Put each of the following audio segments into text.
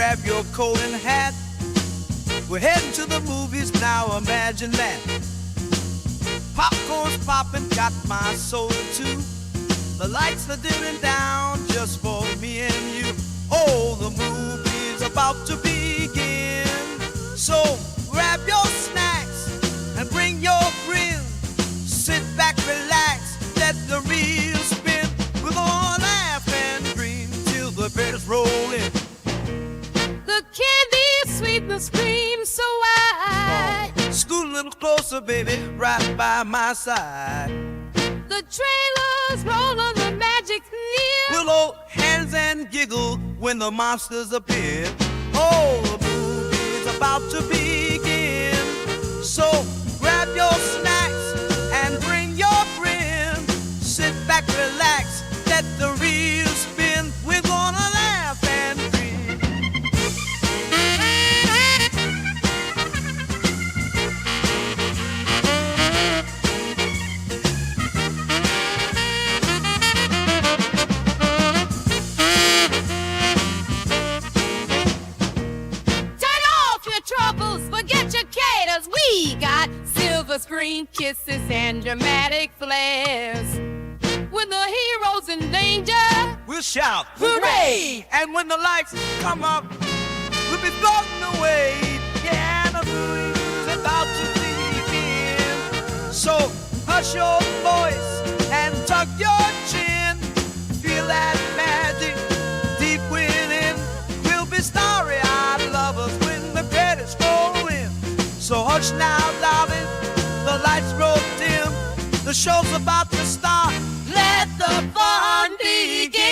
grab your coat and hat. We're heading to the movies now, imagine that. Popcorn's popping, got my soda too. The lights are dimming down just for me and you. Oh, the movie's about to begin. So grab your snacks and bring your friends. Sit back, relax, let the reel spin. We're gonna laugh and dream till the credits roll in. The candy's sweet, the scream so wide. Scoot a little closer, baby, right by my side. The trailers roll on the magic near. We'll hold hands and giggle when the monsters appear. Oh, the movie's about to begin. So grab your snacks and bring your friends. Sit back, relax, let the reel spin. We're gonna laugh and dream. Turn off your troubles, forget your caters. We got silver screen kisses and dramatic flares. When the hero's in danger, We'll shout, hooray! And when the lights come up, we'll be floating away. Yeah, the movie's about to begin. So hush your voice and tuck your chin. Feel that magic deep within. We'll be starry-eyed lovers when the credits roll in. So hush now, darling, the lights roll dim. The show's about to start. Let the fun begin.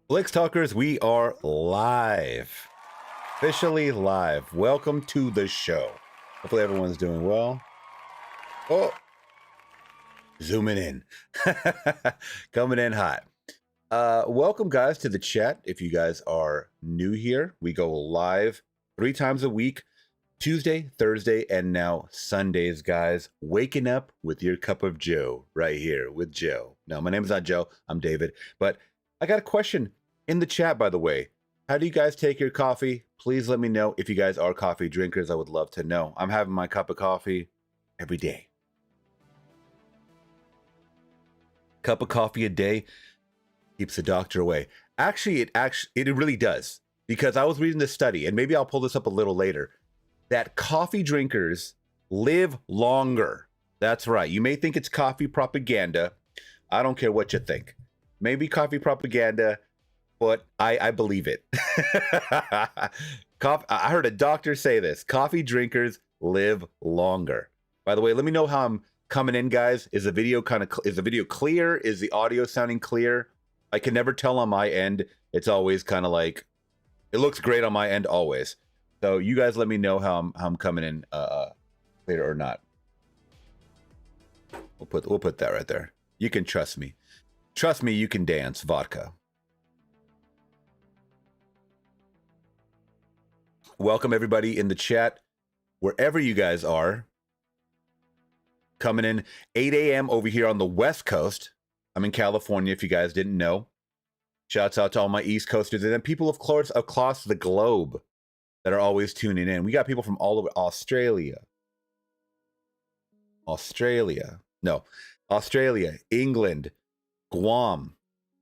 Blix Talkers, we are live. Officially live. Welcome to the show. Hopefully everyone's doing well. Oh, zooming in. Coming in hot. Welcome, guys, to the chat. If you guys are new here, we go live 3 times a week. Tuesday, Thursday, and now Sundays, guys. Waking up with your cup of Joe right here with Joe. No, my name is not Joe. I'm David. But I got a question in the chat, by the way. How do you guys take your coffee? Please let me know if you guys are coffee drinkers. I would love to know. I'm having my cup of coffee every day. Cup of coffee a day keeps the doctor away. Actually, it really does. Because I was reading this study, and maybe I'll pull this up a little later, that coffee drinkers live longer. That's right. You may think it's coffee propaganda. I don't care what you think. Maybe coffee propaganda, but I believe it. I heard a doctor say this. Coffee drinkers live longer. By the way, let me know how I'm coming in, guys. Is the video clear? Is the audio sounding clear? I can never tell on my end. It's always kind of like, it looks great on my end always. So you guys let me know how I'm coming in later or not. We'll put that right there. You can trust me. Trust me, you can dance. Vodka. Welcome everybody in the chat, wherever you guys are. Coming in 8 a.m. over here on the West Coast. I'm in California, if you guys didn't know. Shouts out to all my East Coasters and then people of course across the globe that are always tuning in. We got people from all over Australia, England, Guam,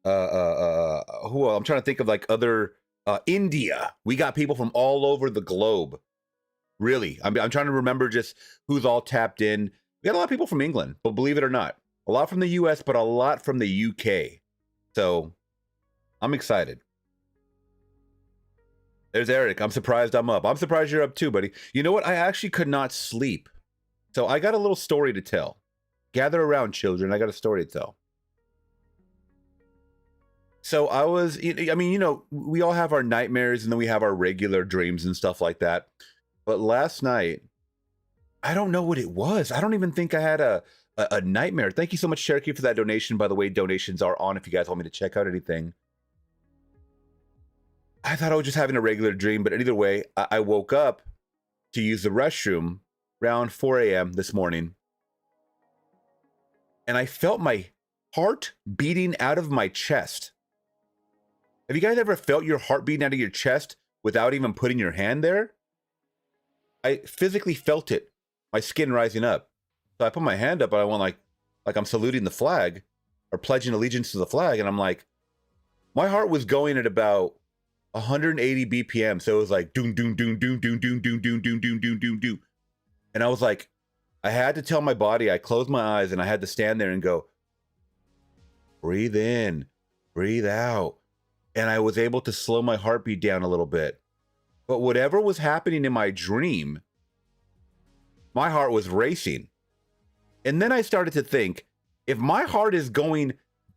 I'm trying to think of like other India. We got people from all over the globe. Really, I'm trying to remember just who's all tapped in. We got a lot of people from England, but believe it or not, A lot from the US, but a lot from the UK. So I'm excited. There's Eric. I'm surprised I'm up. I'm surprised you're up too, buddy. You know what? I actually could not sleep. So I got a little story to tell. Gather around, children. I got a story to tell. So I mean, you know, we all have our nightmares and then we have our regular dreams and stuff like that. But last night, I don't know what it was. I don't even think I had a nightmare. Thank you so much, Cherokee, for that donation. By the way, donations are on if you guys want me to check out anything. I thought I was just having a regular dream, but either way, I woke up to use the restroom around 4 a.m. this morning. And I felt my heart beating out of my chest. Have you guys ever felt your heart beating out of your chest without even putting your hand there? I physically felt it, my skin rising up. So I put my hand up and I went like I'm saluting the flag or pledging allegiance to the flag. And I'm like, my heart was going at about 180 BPM. So it was like doom, doom, doom, doom, doom, doom, doom, doom, doom, doom, doom, doom, doom. And I was like, I had to tell my body, I closed my eyes and I had to stand there and go, breathe in, breathe out. And I was able to slow my heartbeat down a little bit. But whatever was happening in my dream, my heart was racing. And then I started to think, if my heart is going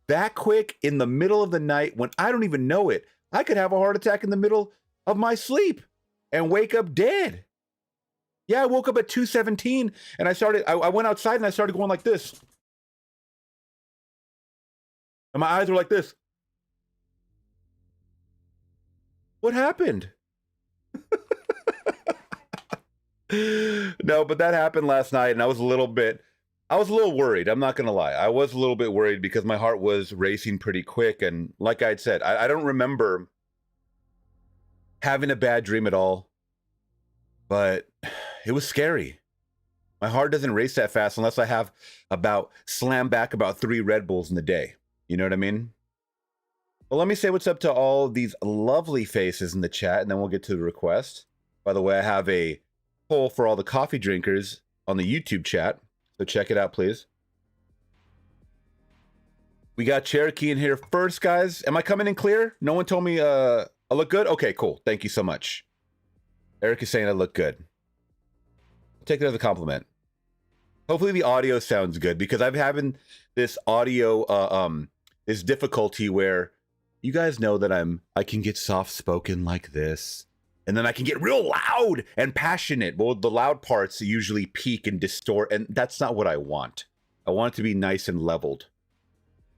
that quick in the middle of the night when I don't even know it, I could have a heart attack in the middle of my sleep and wake up dead. Yeah, I woke up at 2:17 and I went outside and I started going like this. And my eyes were like this. What happened? No, but that happened last night and I was a little worried. I'm not going to lie. I was a little bit worried because my heart was racing pretty quick. And like I'd said, I don't remember having a bad dream at all, but it was scary. My heart doesn't race that fast unless I have slam back about 3 Red Bulls in the day. You know what I mean? Well, let me say what's up to all these lovely faces in the chat, and then we'll get to the request. By the way, I have a poll for all the coffee drinkers on the YouTube chat, so check it out, please. We got Cherokee in here first, guys. Am I coming in clear? No one told me I look good? Okay, cool. Thank you so much. Eric is saying I look good. I'll take it as a compliment. Hopefully the audio sounds good because I'm having this audio this difficulty where you guys know that I can get soft spoken like this, and then I can get real loud and passionate. Well, the loud parts usually peak and distort, and that's not what I want. I want it to be nice and leveled.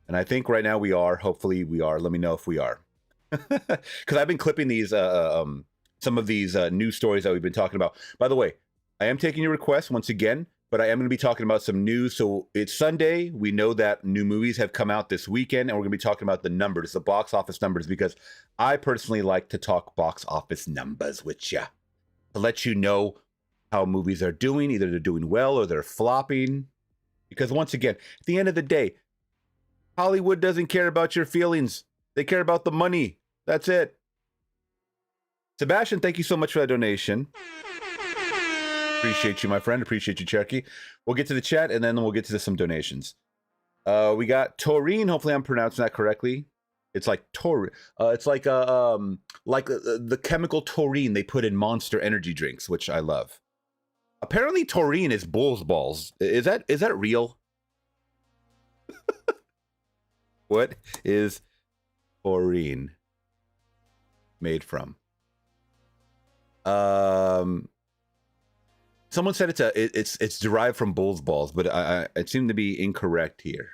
And I think right now we are. Hopefully we are. Let me know if we are. Because I've been clipping these some of these news stories that we've been talking about. By the way, I am taking your requests once again, but I am going to be talking about some news. So it's Sunday. We know that new movies have come out this weekend, and we're going to be talking about the numbers, the box office numbers, because I personally like to talk box office numbers with you to let you know how movies are doing. Either they're doing well or they're flopping. Because once again, at the end of the day, Hollywood doesn't care about your feelings. They care about the money. That's it. Sebastian, thank you so much for that donation. Appreciate you, my friend. Appreciate you, Cherokee. We'll get to the chat, and then we'll get to some donations. We got taurine. Hopefully, I'm pronouncing that correctly. It's like taurine. It's like the chemical taurine they put in Monster energy drinks, which I love. Apparently, taurine is bull's balls. Is that real? What is taurine made from? Someone said it's derived from bull's balls, but it seemed to be incorrect here.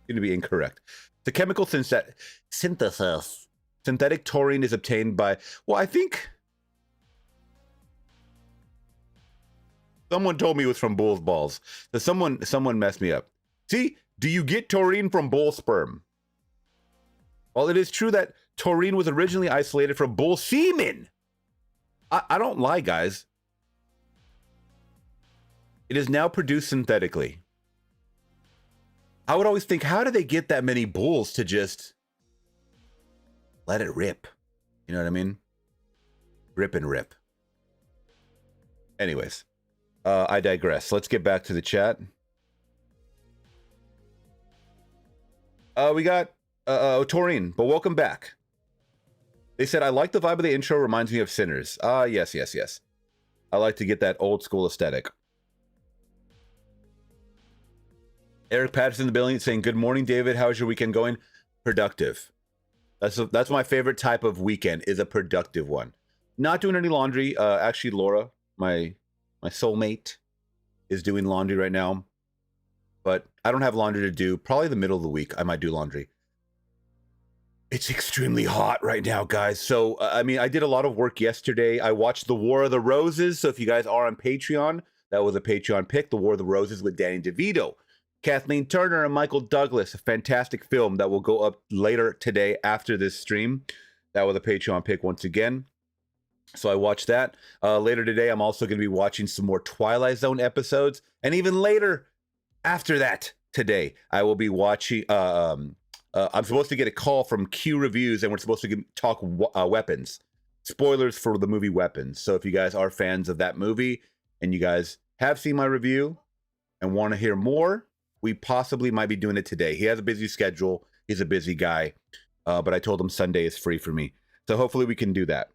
Seemed to be incorrect. The chemical synthesis. Synthetic taurine is obtained by, well, I think someone told me it was from bull's balls. So someone messed me up. See, do you get taurine from bull sperm? Well, it is true that taurine was originally isolated from bull semen. I don't lie, guys. It is now produced synthetically. I would always think, how do they get that many bulls to just let it rip? You know what I mean? Rip and rip. Anyways, I digress. Let's get back to the chat. We got Taurine, but welcome back. They said, I like the vibe of the intro, reminds me of Sinners. Yes. I like to get that old school aesthetic. Eric Patterson in the building saying, good morning, David. How's your weekend going? Productive. That's my favorite type of weekend, is a productive one. Not doing any laundry. Actually, Laura, my soulmate, is doing laundry right now. But I don't have laundry to do. Probably the middle of the week, I might do laundry. It's extremely hot right now, guys. So, I mean, I did a lot of work yesterday. I watched The War of the Roses. So if you guys are on Patreon, that was a Patreon pick, The War of the Roses with Danny DeVito, Kathleen Turner, and Michael Douglas. A fantastic film that will go up later today after this stream. That was a Patreon pick once again. So I watched that. Later today, I'm also going to be watching some more Twilight Zone episodes. And even later, after that, today, I will be watching... I'm supposed to get a call from Q Reviews, and we're supposed to talk Weapons. Spoilers for the movie Weapons. So if you guys are fans of that movie, and you guys have seen my review and want to hear more, we possibly might be doing it today. He has a busy schedule. He's a busy guy. But I told him Sunday is free for me. So hopefully we can do that.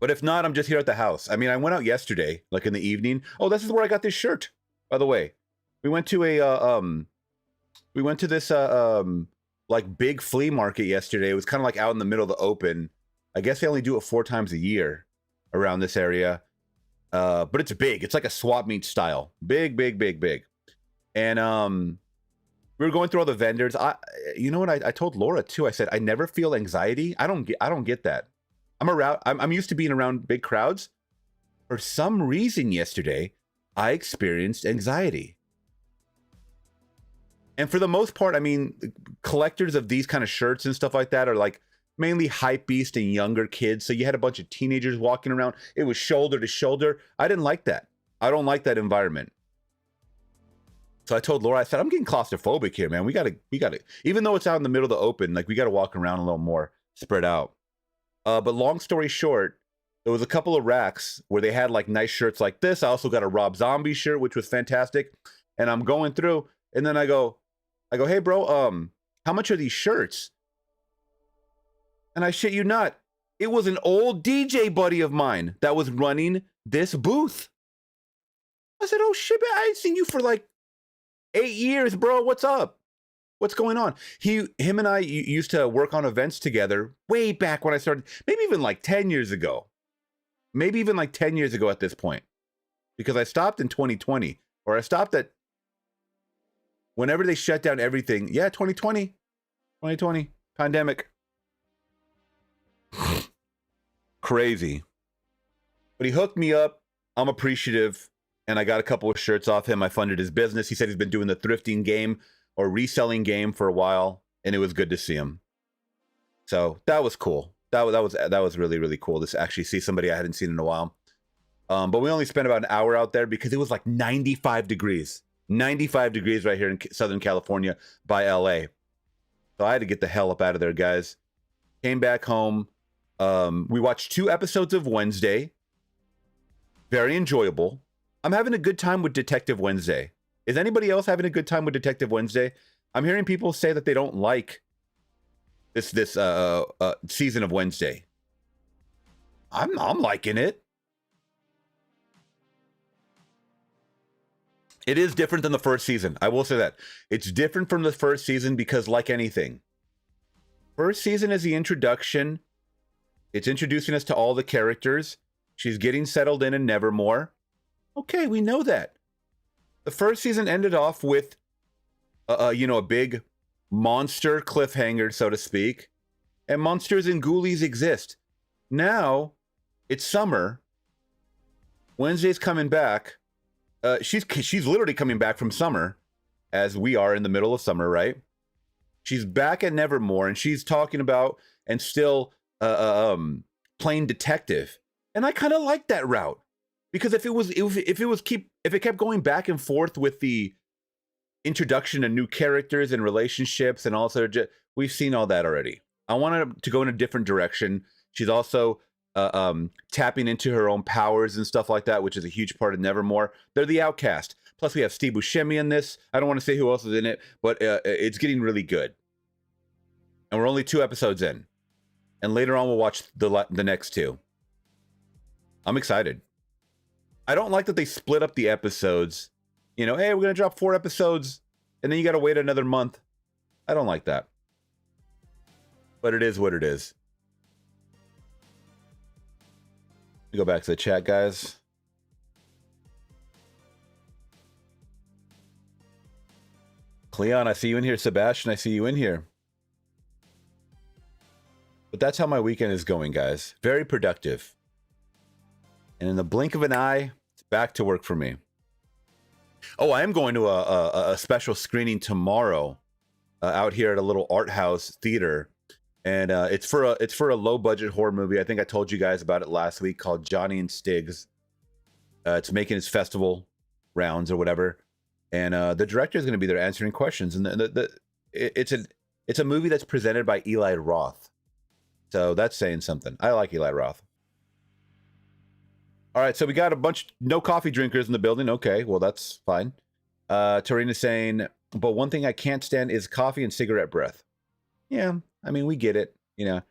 But if not, I'm just here at the house. I mean, I went out yesterday, like in the evening. Oh, this is where I got this shirt, by the way. We went to this like big flea market yesterday. It was kind of like out in the middle of the open. I guess they only do it 4 times a year around this area. But it's big. It's like a swap meet style. Big. And we were going through all the vendors. You know what? I told Laura too. I said I never feel anxiety. I don't get that. I'm used to being around big crowds. For some reason yesterday, I experienced anxiety. And for the most part, I mean, collectors of these kind of shirts and stuff like that are like mainly hype beast and younger kids. So you had a bunch of teenagers walking around. It was shoulder to shoulder. I didn't like that. I don't like that environment. So I told Laura, I said, I'm getting claustrophobic here, man. We gotta, even though it's out in the middle of the open, like we gotta walk around a little more spread out. But long story short, there was a couple of racks where they had like nice shirts like this. I also got a Rob Zombie shirt, which was fantastic. And I'm going through, and then I go, hey bro, how much are these shirts? And I shit you not, it was an old DJ buddy of mine that was running this booth. I said, oh shit, man, I ain't seen you for like 8 years, bro. What's up? What's going on? Him and I used to work on events together way back when I started, maybe even like 10 years ago. Maybe even like 10 years ago at this point. Because I stopped in 2020, or I stopped at whenever they shut down everything. Yeah, 2020, pandemic. Crazy. But he hooked me up. I'm appreciative. And I got a couple of shirts off him. I funded his business. He said he's been doing the thrifting game or reselling game for a while. And it was good to see him. So that was cool. That was really, really cool to actually see somebody I hadn't seen in a while. But we only spent about an hour out there because it was like 95 degrees. 95 degrees right here in Southern California by LA. So I had to get the hell up out of there, guys. Came back home. We watched 2 episodes of Wednesday. Very enjoyable. I'm having a good time with Detective Wednesday. Is anybody else having a good time with Detective Wednesday? I'm hearing people say that they don't like this season of Wednesday. I'm liking it. It is different than the first season. I will say that. It's different from the first season because, like anything, first season is the introduction. It's introducing us to all the characters. She's getting settled in Nevermore. Okay, we know that. The first season ended off with, a big monster cliffhanger, so to speak. And monsters and ghoulies exist. Now, it's summer. Wednesday's coming back. She's literally coming back from summer, as we are in the middle of summer, right? She's back at Nevermore, and she's talking about and still playing detective. And I kind of like that route. Because if it kept going back and forth with the introduction of new characters and relationships and also we've seen all that already. I wanted to go in a different direction. She's also tapping into her own powers and stuff like that, which is a huge part of Nevermore. They're the outcast. Plus, we have Steve Buscemi in this. I don't want to say who else is in it, but it's getting really good. And we're only 2 episodes in. And later on, we'll watch the next 2. I'm excited. I don't like that they split up the episodes. You know, hey, we're going to drop 4 episodes, and then you got to wait another month. I don't like that. But it is what it is. Let me go back to the chat, guys. Cleon, I see you in here. Sebastian, I see you in here. But that's how my weekend is going, guys. Very productive. And in the blink of an eye, it's back to work for me. Oh, I am going to a special screening tomorrow out here at a little art house theater. And it's for a low budget horror movie. I think I told you guys about it last week, called Johnny and Stiggs. It's making its festival rounds or whatever. And the director is going to be there answering questions. And it's a movie that's presented by Eli Roth. So that's saying something. I like Eli Roth. All right, so we got a bunch no coffee drinkers in the building. Okay, well, that's fine. Tarina's saying, but one thing I can't stand is coffee and cigarette breath. Yeah, I mean, we get it. You know,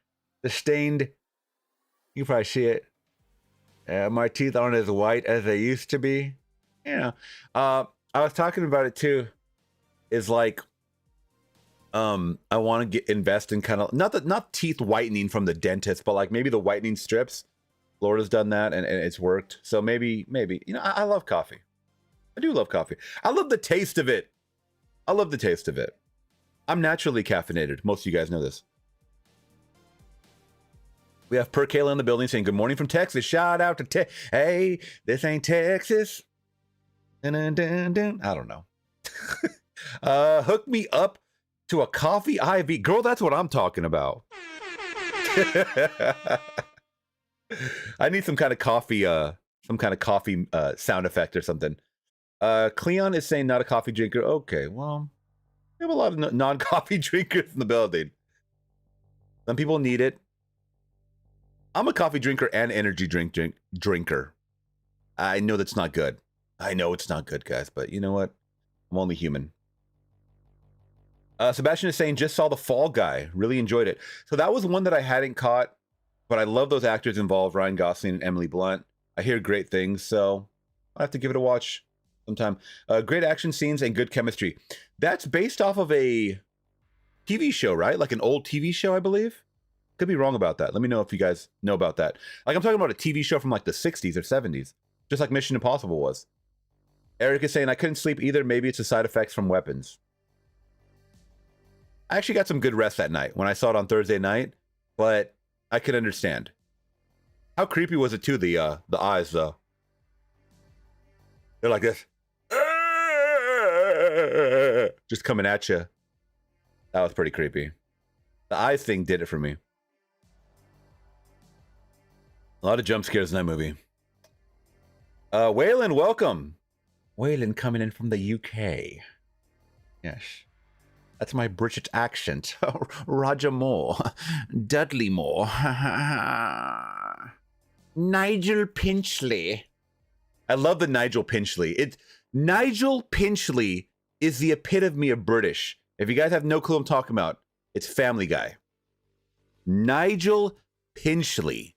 the stained, you can probably see it. My teeth aren't as white as they used to be. You know, I was talking about it too. Is like, I want to invest in kind of not teeth whitening from the dentist, but like maybe the whitening strips. Florida's done that and it's worked. So maybe, you know, I love coffee. I do love coffee. I love the taste of it. I'm naturally caffeinated. Most of you guys know this. We have Per Kayla in the building saying, good morning from Texas. Shout out to Texas. Hey, this ain't Texas. Dun, dun, dun, dun. I don't know. Hook me up to a coffee IV. Girl, that's what I'm talking about. I need some kind of coffee sound effect or something. Cleon is saying not a coffee drinker. Okay, well, we have a lot of non-coffee drinkers in the building. Some people need it. I'm a coffee drinker and energy drinker. I know that's not good. I know it's not good, guys, but you know what? I'm only human. Sebastian is saying, just saw The Fall Guy. Really enjoyed it. So that was one that I hadn't caught. But I love those actors involved, Ryan Gosling and Emily Blunt. I hear great things, so I'll have to give it a watch sometime. Great action scenes and good chemistry. That's based off of a TV show, right? Like an old TV show, I believe. Could be wrong about that. Let me know if you guys know about that. Like I'm talking about a TV show from like the 60s or 70s, just like Mission Impossible was. Eric is saying, I couldn't sleep either. Maybe it's the side effects from weapons. I actually got some good rest that night when I saw it on Thursday night, but I could understand. How creepy was it too? The eyes though. They're like this, just coming at you. That was pretty creepy. The eyes thing did it for me. A lot of jump scares in that movie. Waylon, welcome. Waylon coming in from the UK. Yes. That's my British accent. Roger Moore. Dudley Moore. Nigel Pinchley. I love the Nigel Pinchley. Nigel Pinchley is the epitome of British. If you guys have no clue what I'm talking about, it's Family Guy. Nigel Pinchley.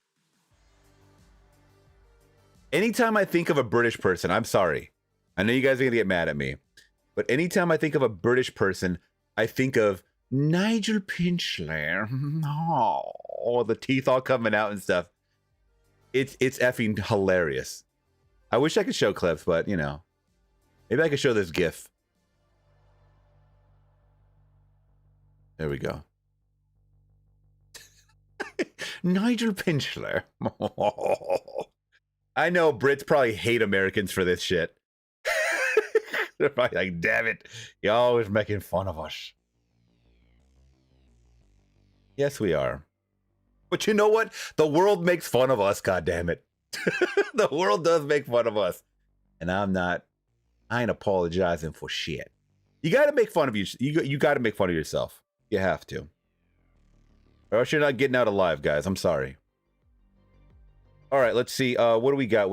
Anytime I think of a British person, I'm sorry. I know you guys are going to get mad at me. But anytime I think of a British person, I think of Nigel Pinchley. Oh, the teeth all coming out and stuff. It's effing hilarious. I wish I could show clips, but you know, maybe I could show this GIF. There we go. Nigel Pinchley. I know Brits probably hate Americans for this shit. They're probably like, damn it, you're always making fun of us. Yes, we are. But you know what? The world makes fun of us, God damn it. The world does make fun of us. And I ain't apologizing for shit. You got to make fun of you. You got to make fun of yourself. You have to. Or else you're not getting out alive, guys. I'm sorry. All right, let's see. What do we got?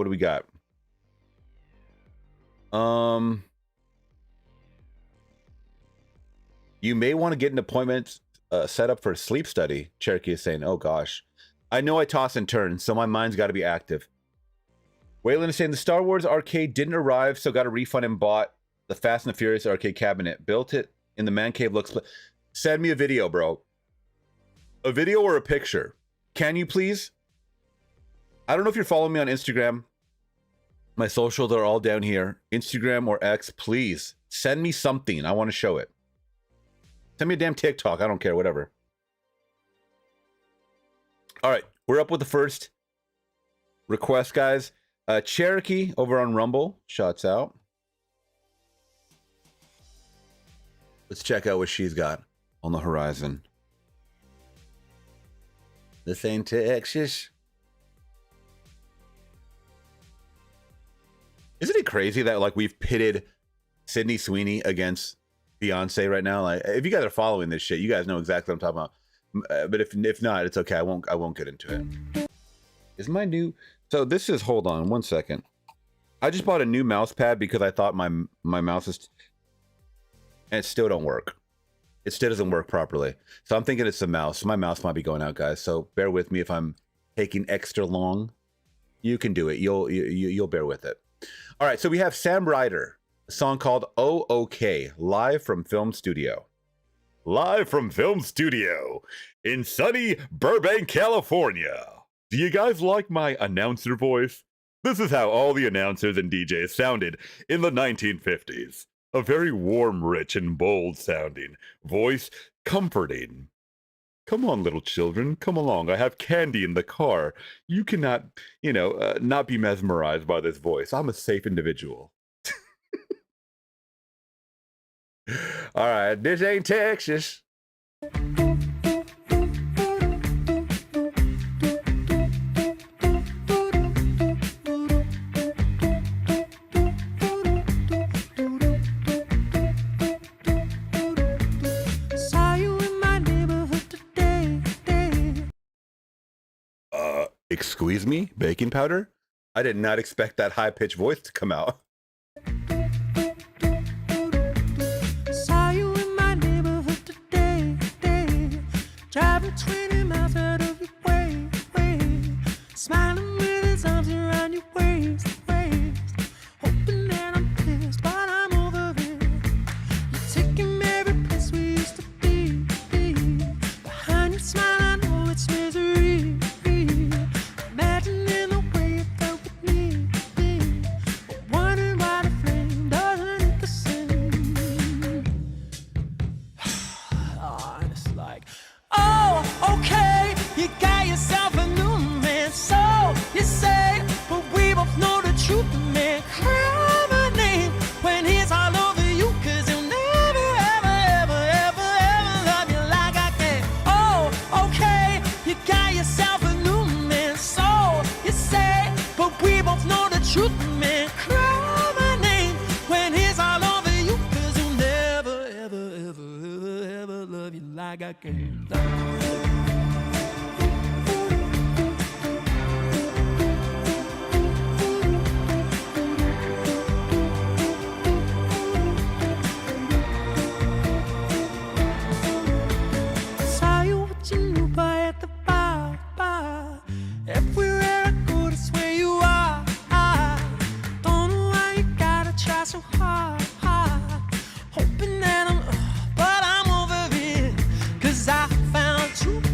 You may want to get an appointment set up for a sleep study. Cherokee is saying, oh gosh. I know I toss and turn, so my mind's got to be active. Waylon is saying the Star Wars arcade didn't arrive, so got a refund and bought the Fast and the Furious arcade cabinet. Built it in the man cave. Looks. Send me a video, bro. A video or a picture. Can you please? I don't know if you're following me on Instagram. My socials are all down here. Instagram or X, please send me something. I want to show it. Send me a damn TikTok. I don't care, whatever. All right, we're up with the first request, guys. Cherokee over on Rumble. Shots out. Let's check out what she's got on the horizon. This ain't Texas. Isn't it crazy that like we've pitted Sydney Sweeney against Beyonce right now? Like, if you guys are following this shit, you guys know exactly what I'm talking about. But if not, it's okay. I won't get into it. Is my new? So this is. Hold on one second. I just bought a new mouse pad because I thought my mouse is, and it still don't work. It still doesn't work properly. So I'm thinking it's the mouse. My mouse might be going out, guys. So bear with me if I'm taking extra long. You can do it. You'll bear with it. All right. So we have Sam Ryder, a song called "Oh OK," live from Film Studio. Live from Film Studio in sunny Burbank, California. Do you guys like my announcer voice? This is how all the announcers and DJs sounded in the 1950s. A very warm, rich, and bold sounding voice, comforting. Come on, little children, come along. I have candy in the car. You cannot, not be mesmerized by this voice. I'm a safe individual. All right, this ain't Texas. Excuse me? Baking powder? I did not expect that high-pitched voice to come out. Saw you in my neighborhood today, driving 20 miles out of your way, smiling with his arms around your waist, hoping that I'm pissed, but I'm over it. You're taking me every place we used to be. Behind your smile, I know it's misery. Imagining the way you felt with me, but wondering why the flame doesn't hit the same. Oh, and it's like, oh, okay, you got yourself a new man, so you say, but we both know the truth, man. Cry my name when he's all over you, 'cause he'll never, ever love you like I can. Oh, okay, you got yourself a new man, so you say, but we both know the truth, man. Cry my name when he's all over you, 'cause he'll never, ever love you like I can. Saw you with your new boy at the bar. Everywhere I go, that's where you are. Don't know why you gotta try so hard. Hoping that but I'm over it. 'Cause I found truth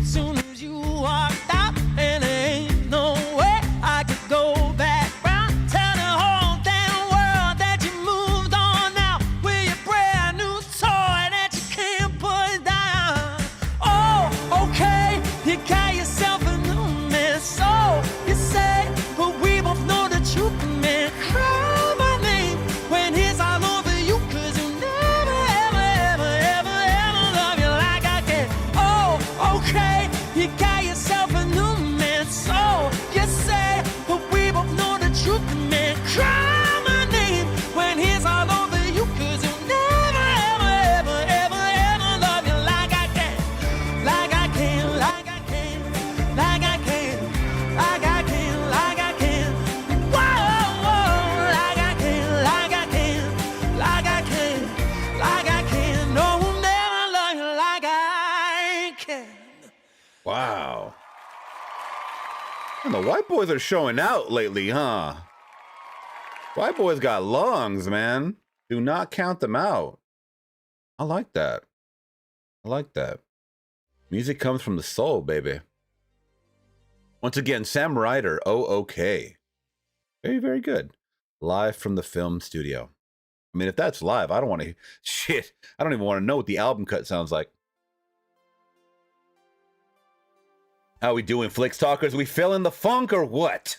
The white boys are showing out lately, huh? White boys got lungs, man. Do not count them out. I like that. I like that. Music comes from the soul, baby. Once again, Sam Ryder, OK. Very, very good. Live from the film studio. I mean, if that's live, I don't want to... Shit, I don't even want to know what the album cut sounds like. How we doing, Flicks Talkers? We feeling the funk or what?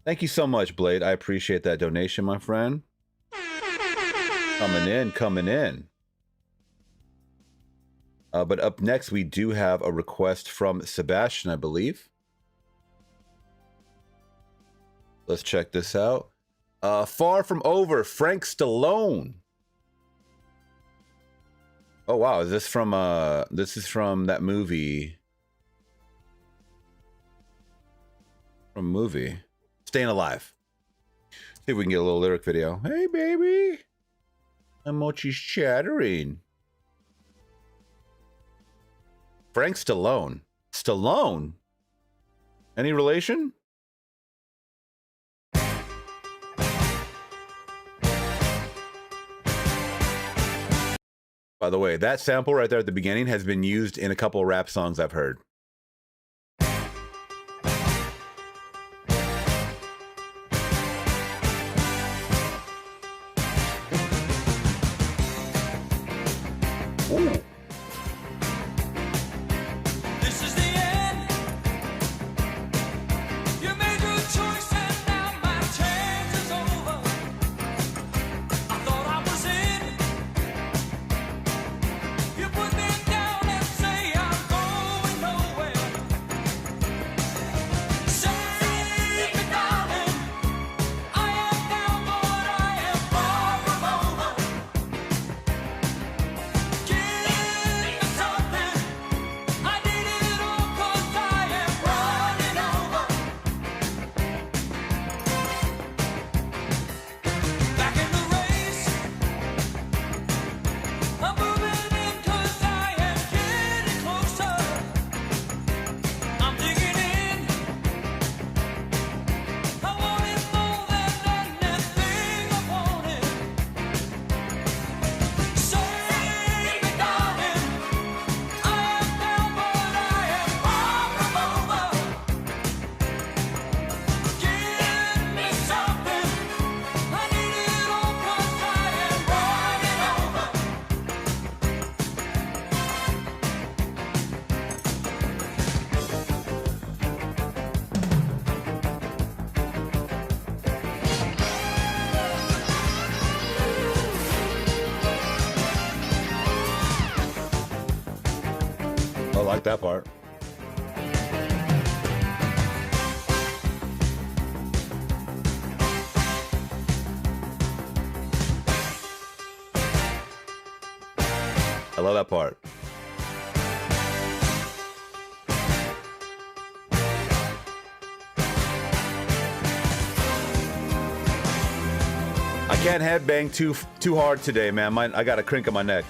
Thank you so much, Blade. I appreciate that donation, my friend. Coming in, coming in. But up next, we do have a request from Sebastian, I believe. Let's check this out. Far From Over, Frank Stallone. Oh, wow. Is this from, this is from that movie. From movie. Staying Alive. See if we can get a little lyric video. Hey, baby. My mochi's chattering. Frank Stallone. Stallone? Any relation? By the way, that sample right there at the beginning has been used in a couple of rap songs I've heard. I like that part. I love that part. I can't headbang too hard today, man. I got a crink in my neck.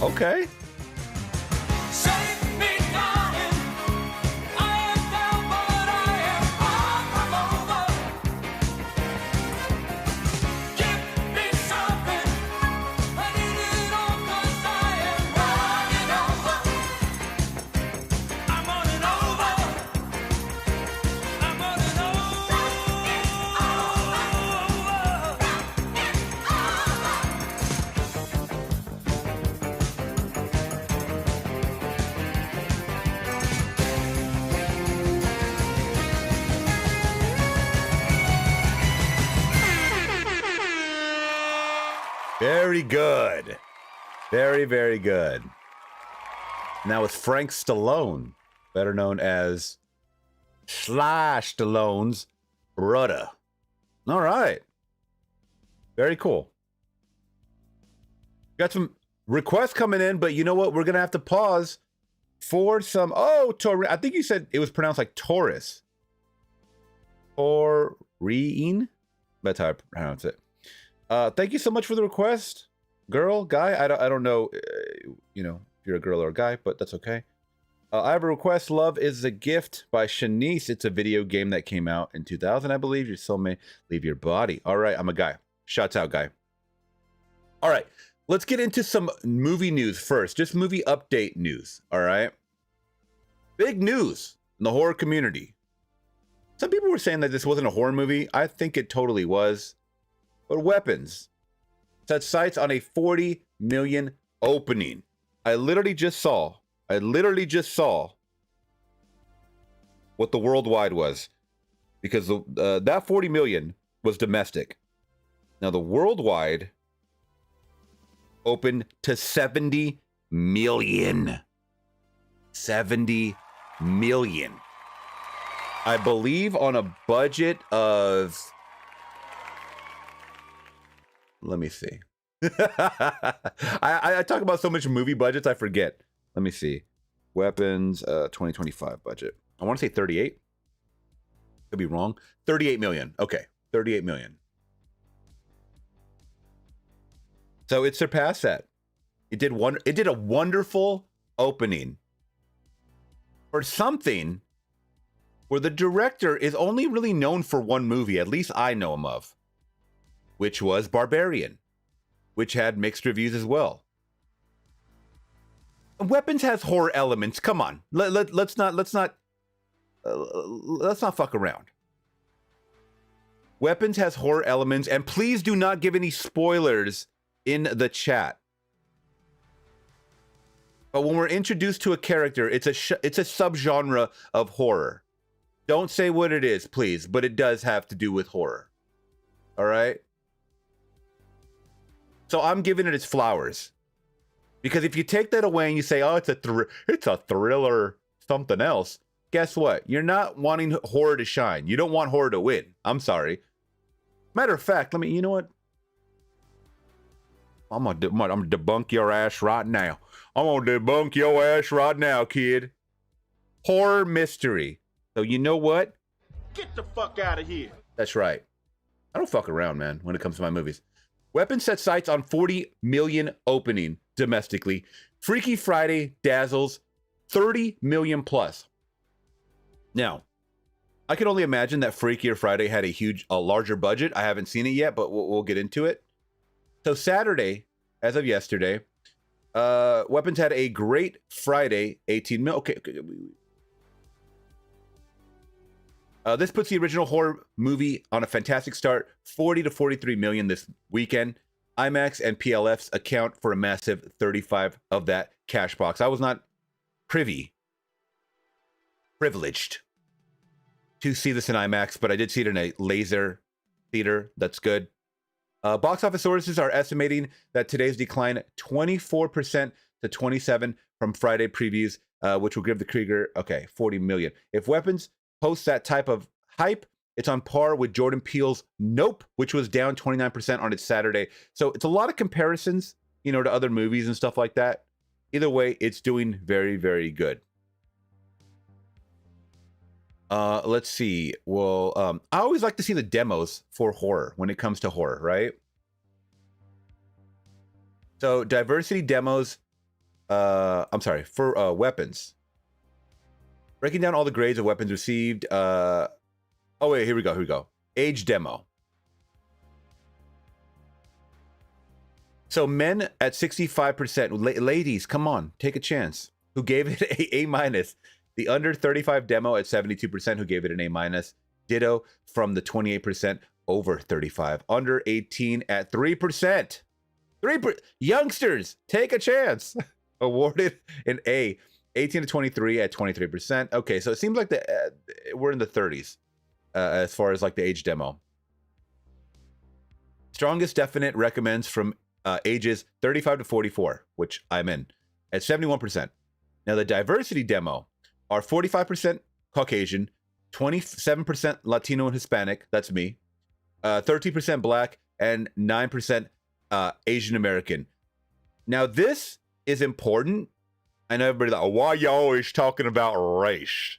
Okay. Very good. Very, very good. Now with Frank Stallone, better known as Sly Stallone's brother. All right. Very cool. Got some requests coming in, but you know what? We're gonna have to pause for some. Oh, I think you said it was pronounced like Taurus. Taurine? That's how I pronounce it. Thank you so much for the request, girl, guy. I don't know, you know, if you're a girl or a guy, but that's okay. I have a request. Love is a Gift by Shanice. It's a video game that came out in 2000, I believe. Your soul may leave your body. All right, I'm a guy. Shouts out, guy. All right, let's get into some movie news first. Just movie update news, all right? Big news in the horror community. Some people were saying that this wasn't a horror movie. I think it totally was. But Weapons set sights on a 40 million opening. I literally just saw what the worldwide was, because that 40 million was domestic. Now the worldwide opened to 70 million. 70 million. I believe on a budget of, let me see. I talk about so much movie budgets, I forget. Let me see. Weapons 2025 budget. I want to say 38. Could be wrong. 38 million. Okay. 38 million. So it surpassed that. It did a wonderful opening for something where the director is only really known for one movie, at least I know him of, which was Barbarian, which had mixed reviews as well. Weapons has horror elements. Come on, let's not fuck around. Weapons has horror elements, and please do not give any spoilers in the chat. But when we're introduced to a character, it's a subgenre of horror. Don't say what it is, please, but it does have to do with horror. All right? So I'm giving it its flowers. Because if you take that away and you say, oh, it's a thriller, something else, guess what? You're not wanting horror to shine. You don't want horror to win. I'm sorry. Matter of fact, you know what? I'm gonna debunk your ass right now. I'm gonna debunk your ass right now, kid. Horror mystery. So you know what? Get the fuck out of here. That's right. I don't fuck around, man, when it comes to my movies. Weapons set sights on 40 million opening domestically. Freaky Friday dazzles 30 million plus. Now, I can only imagine that Freakier Friday had a larger budget. I haven't seen it yet, but we'll get into it. So Saturday, as of yesterday, Weapons had a great Friday, 18 mil. Okay. This puts the original horror movie on a fantastic start, 40 to 43 million this weekend. IMAX and PLFs account for a massive 35 of that cash box. I was not privileged to see this in IMAX, but I did see it in a laser theater. That's good. Box office sources are estimating that today's decline 24% to 27% from Friday previews, which will give the Krieger 40 million. If Weapons posts that type of hype, it's on par with Jordan Peele's Nope, which was down 29% on its Saturday. So it's a lot of comparisons, to other movies and stuff like that. Either way, it's doing very, very good. Let's see. Well, I always like to see the demos for horror when it comes to horror, right? So diversity demos, for Weapons. Breaking down all the grades of weapons received. Here we go. Age demo. So men at 65%, ladies, come on, take a chance, who gave it A minus. The under 35 demo at 72%, who gave it an A-. Ditto from the 28% over 35. Under 18 at 3%. Youngsters, take a chance. Awarded an A. 18 to 23 at 23%. Okay, so it seems like we're in the 30s as far as like the age demo. Strongest definite recommends from ages 35 to 44, which I'm in, at 71%. Now the diversity demo are 45% Caucasian, 27% Latino and Hispanic, that's me, 13% Black, and 9% Asian American. Now, this is important. I know everybody's like, why you always talking about race?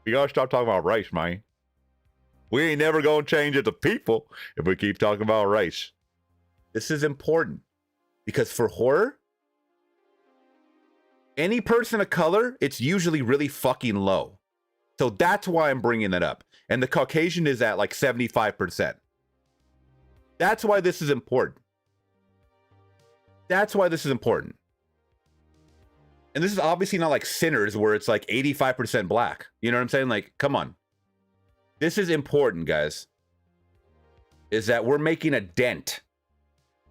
You gotta stop talking about race, man. We ain't never gonna change it to people if we keep talking about race. This is important because for horror, any person of color, it's usually really fucking low. So that's why I'm bringing that up. And the Caucasian is at like 75%. That's why this is important. That's why this is important. And this is obviously not like Sinners where it's like 85% black. You know what I'm saying? Like, come on. This is important, guys. Is that we're making a dent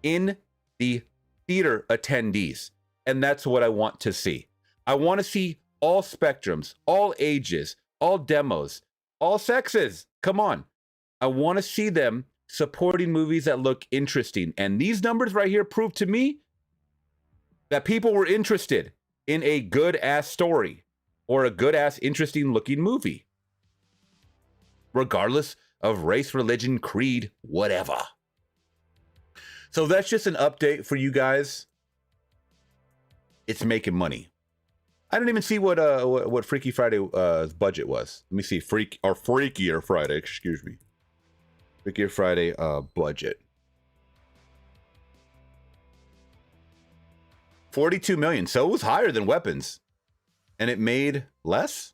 in the theater attendees. And that's what I want to see. I want to see all spectrums, all ages, all demos, all sexes. Come on. I want to see them supporting movies that look interesting. And these numbers right here prove to me that people were interested in a good-ass story or a good-ass interesting-looking movie. Regardless of race, religion, creed, whatever. So that's just an update for you guys. It's making money. I didn't even see what Freaky Friday's budget was. Let me see. Freakier Friday, excuse me. Freakier Friday budget. 42 million. So it was higher than Weapons. And it made less?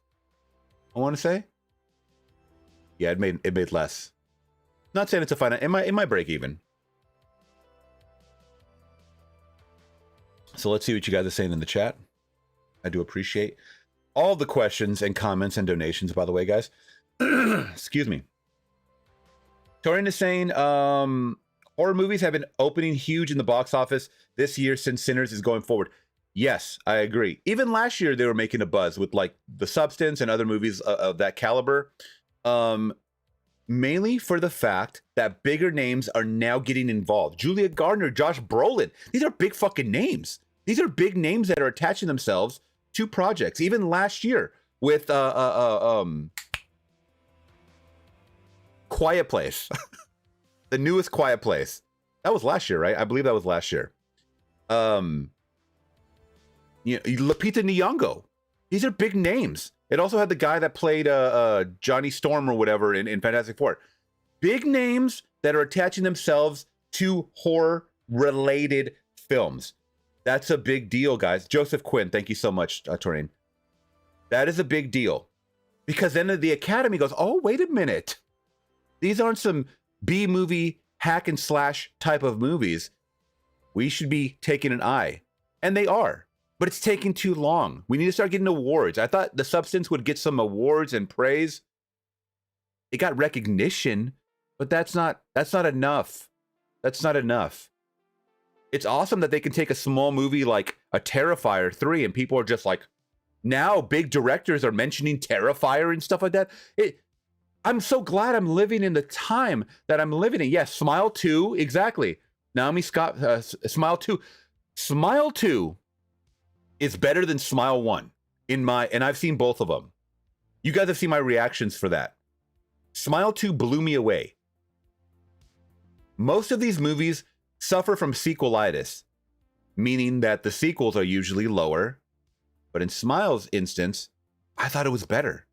I want to say. Yeah, it made less. Not saying it's a finance. It might break even. So let's see what you guys are saying in the chat. I do appreciate all the questions and comments and donations, by the way, guys. Excuse me. Torian is saying, horror movies have been opening huge in the box office this year since Sinners is going forward. Yes, I agree. Even last year, they were making a buzz with like The Substance and other movies of that caliber. Mainly for the fact that bigger names are now getting involved. Julia Gardner, Josh Brolin. These are big fucking names. These are big names that are attaching themselves to projects. Even last year with Quiet Place. The newest Quiet Place. That was last year, right? I believe that was last year. Lupita Nyong'o. These are big names. It also had the guy that played Johnny Storm or whatever in Fantastic Four. Big names that are attaching themselves to horror-related films. That's a big deal, guys. Joseph Quinn, thank you so much, Torian. That is a big deal. Because then the Academy goes, oh, wait a minute. These aren't some B-movie hack and slash type of movies. We should be taking an eye. And they are. But it's taking too long. We need to start getting awards. I thought The Substance would get some awards and praise. It got recognition, but that's not enough. That's not enough. It's awesome that they can take a small movie like a Terrifier 3 and people are just like, now big directors are mentioning Terrifier and stuff like that. I'm so glad I'm living in the time that I'm living in. Yes, Smile 2, exactly. Naomi Scott, Smile 2. Smile 2 is better than Smile 1 and I've seen both of them. You guys have seen my reactions for that. Smile 2 blew me away. Most of these movies suffer from sequelitis, meaning that the sequels are usually lower. But in Smile's instance, I thought it was better,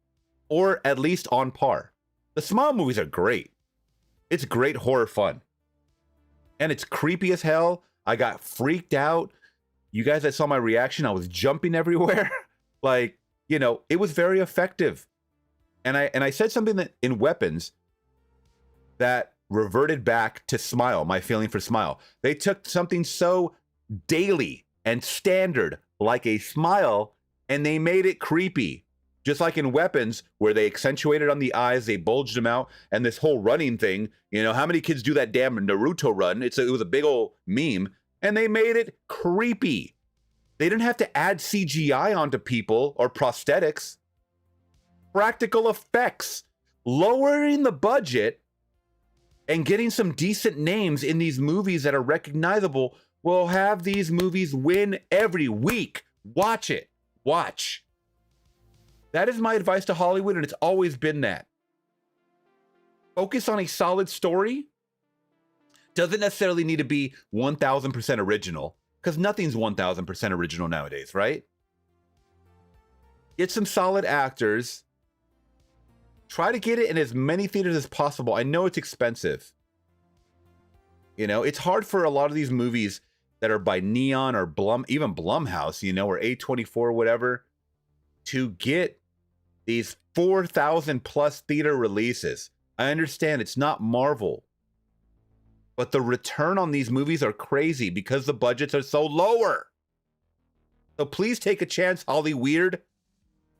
or at least on par. The Smile movies are great. It's great horror fun. And it's creepy as hell. I got freaked out. You guys that saw my reaction, I was jumping everywhere. Like, it was very effective. And I said something that in Weapons that reverted back to Smile, my feeling for Smile. They took something so daily and standard like a smile and they made it creepy. Just like in Weapons, where they accentuated on the eyes, they bulged them out, and this whole running thing, how many kids do that damn Naruto run? It was a big old meme, and they made it creepy. They didn't have to add CGI onto people or prosthetics. Practical effects. Lowering the budget and getting some decent names in these movies that are recognizable will have these movies win every week. Watch it. Watch. That is my advice to Hollywood, and it's always been that. Focus on a solid story. Doesn't necessarily need to be 1000% original. because nothing's 1000% original nowadays, right? Get some solid actors. Try to get it in as many theaters as possible. I know it's expensive. You know, it's hard for a lot of these movies that are by Neon or even Blumhouse, you know, or A24 or whatever, to get these 4,000 plus theater releases. I understand it's not Marvel, but the return on these movies are crazy because the budgets are so lower. So please take a chance, Hollyweird.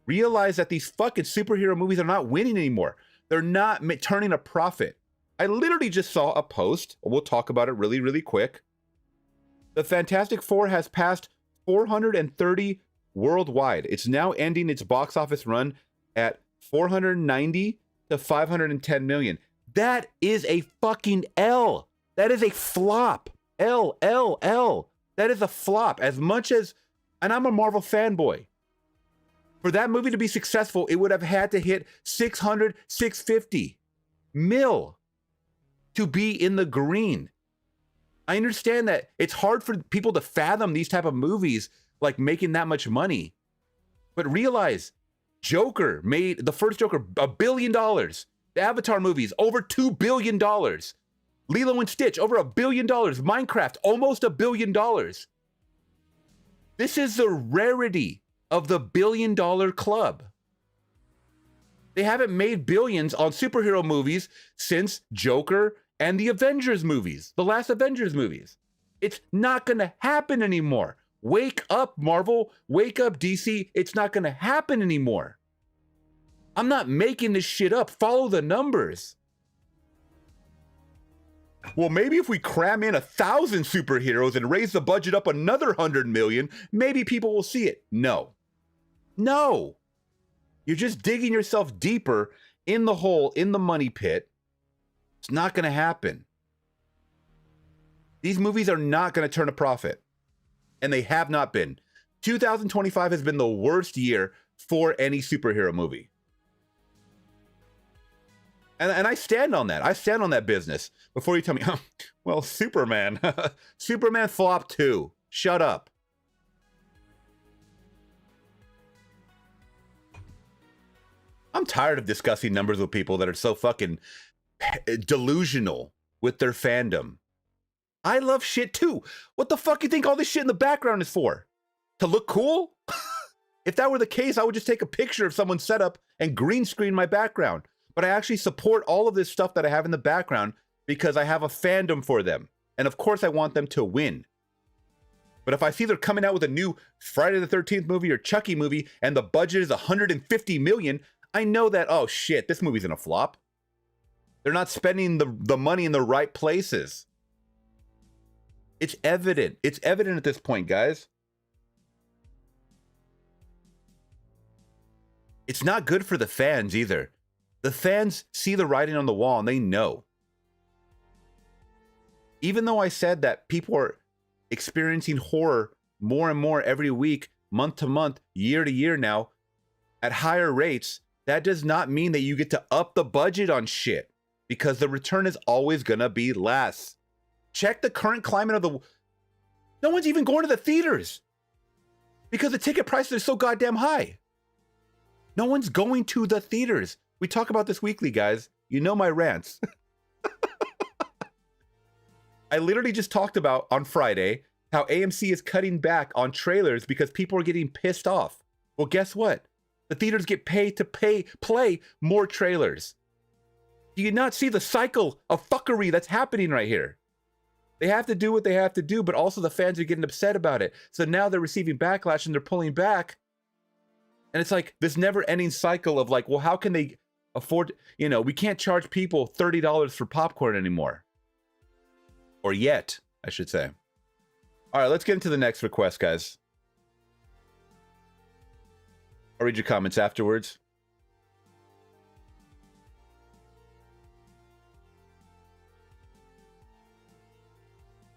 Realize that these fucking superhero movies are not winning anymore. They're not turning a profit. I literally just saw a post. We'll talk about it really, really quick. The Fantastic Four has passed 430 worldwide. It's now ending its box office run at 490 to 510 million. That is a fucking L. That is a flop. L. That is a flop. As much as, and I'm a Marvel fanboy. For that movie to be successful, it would have had to hit 600, 650 mil to be in the green. I understand that it's hard for people to fathom these type of movies, like making that much money. But realize, Joker made, the first Joker, $1 billion. The Avatar movies, over $2 billion. Lilo and Stitch, over $1 billion. Minecraft, almost $1 billion. This is the rarity of the $1 billion club. They haven't made billions on superhero movies since Joker and the Avengers movies, the last Avengers movies. It's not gonna happen anymore. Wake up, Marvel. Wake up, DC. It's not gonna happen anymore. I'm not making this shit up. Follow the numbers. Well, maybe if we cram in 1,000 superheroes and raise the budget up another 100 million, maybe people will see it. No. You're just digging yourself deeper in the hole, in the money pit. It's not going to happen. These movies are not going to turn a profit. And they have not been. 2025 has been the worst year for any superhero movie. And I stand on that. I stand on that business. Before you tell me, oh, well, Superman. Superman flopped too. Shut up. I'm tired of discussing numbers with people that are so fucking delusional with their fandom. I love shit too. What the fuck you think all this shit in the background is for? To look cool? If that were the case, I would just take a picture of someone's setup and green screen my background. But I actually support all of this stuff that I have in the background because I have a fandom for them. And of course I want them to win. But if I see they're coming out with a new Friday the 13th movie or Chucky movie and the budget is 150 million, I know that, oh shit, this movie's gonna flop. They're not spending the money in the right places. It's evident. It's evident at this point, guys. It's not good for the fans either. The fans see the writing on the wall and they know. Even though I said that people are experiencing horror more and more every week, month to month, year to year now, at higher rates, that does not mean that you get to up the budget on shit, because the return is always gonna be less. Check the current climate of the... No one's even going to the theaters because the ticket prices are so goddamn high. No one's going to the theaters. We talk about this weekly, guys. You know my rants. I literally just talked about on Friday how AMC is cutting back on trailers because people are getting pissed off. Well, guess what? The theaters get paid to play more trailers. Do you not see the cycle of fuckery that's happening right here? They have to do what they have to do, but also the fans are getting upset about it. So now they're receiving backlash and they're pulling back. And it's like this never-ending cycle of like, well, how can they afford, we can't charge people $30 for popcorn anymore. Or yet, I should say. All right, let's get into the next request, guys. I'll read your comments afterwards.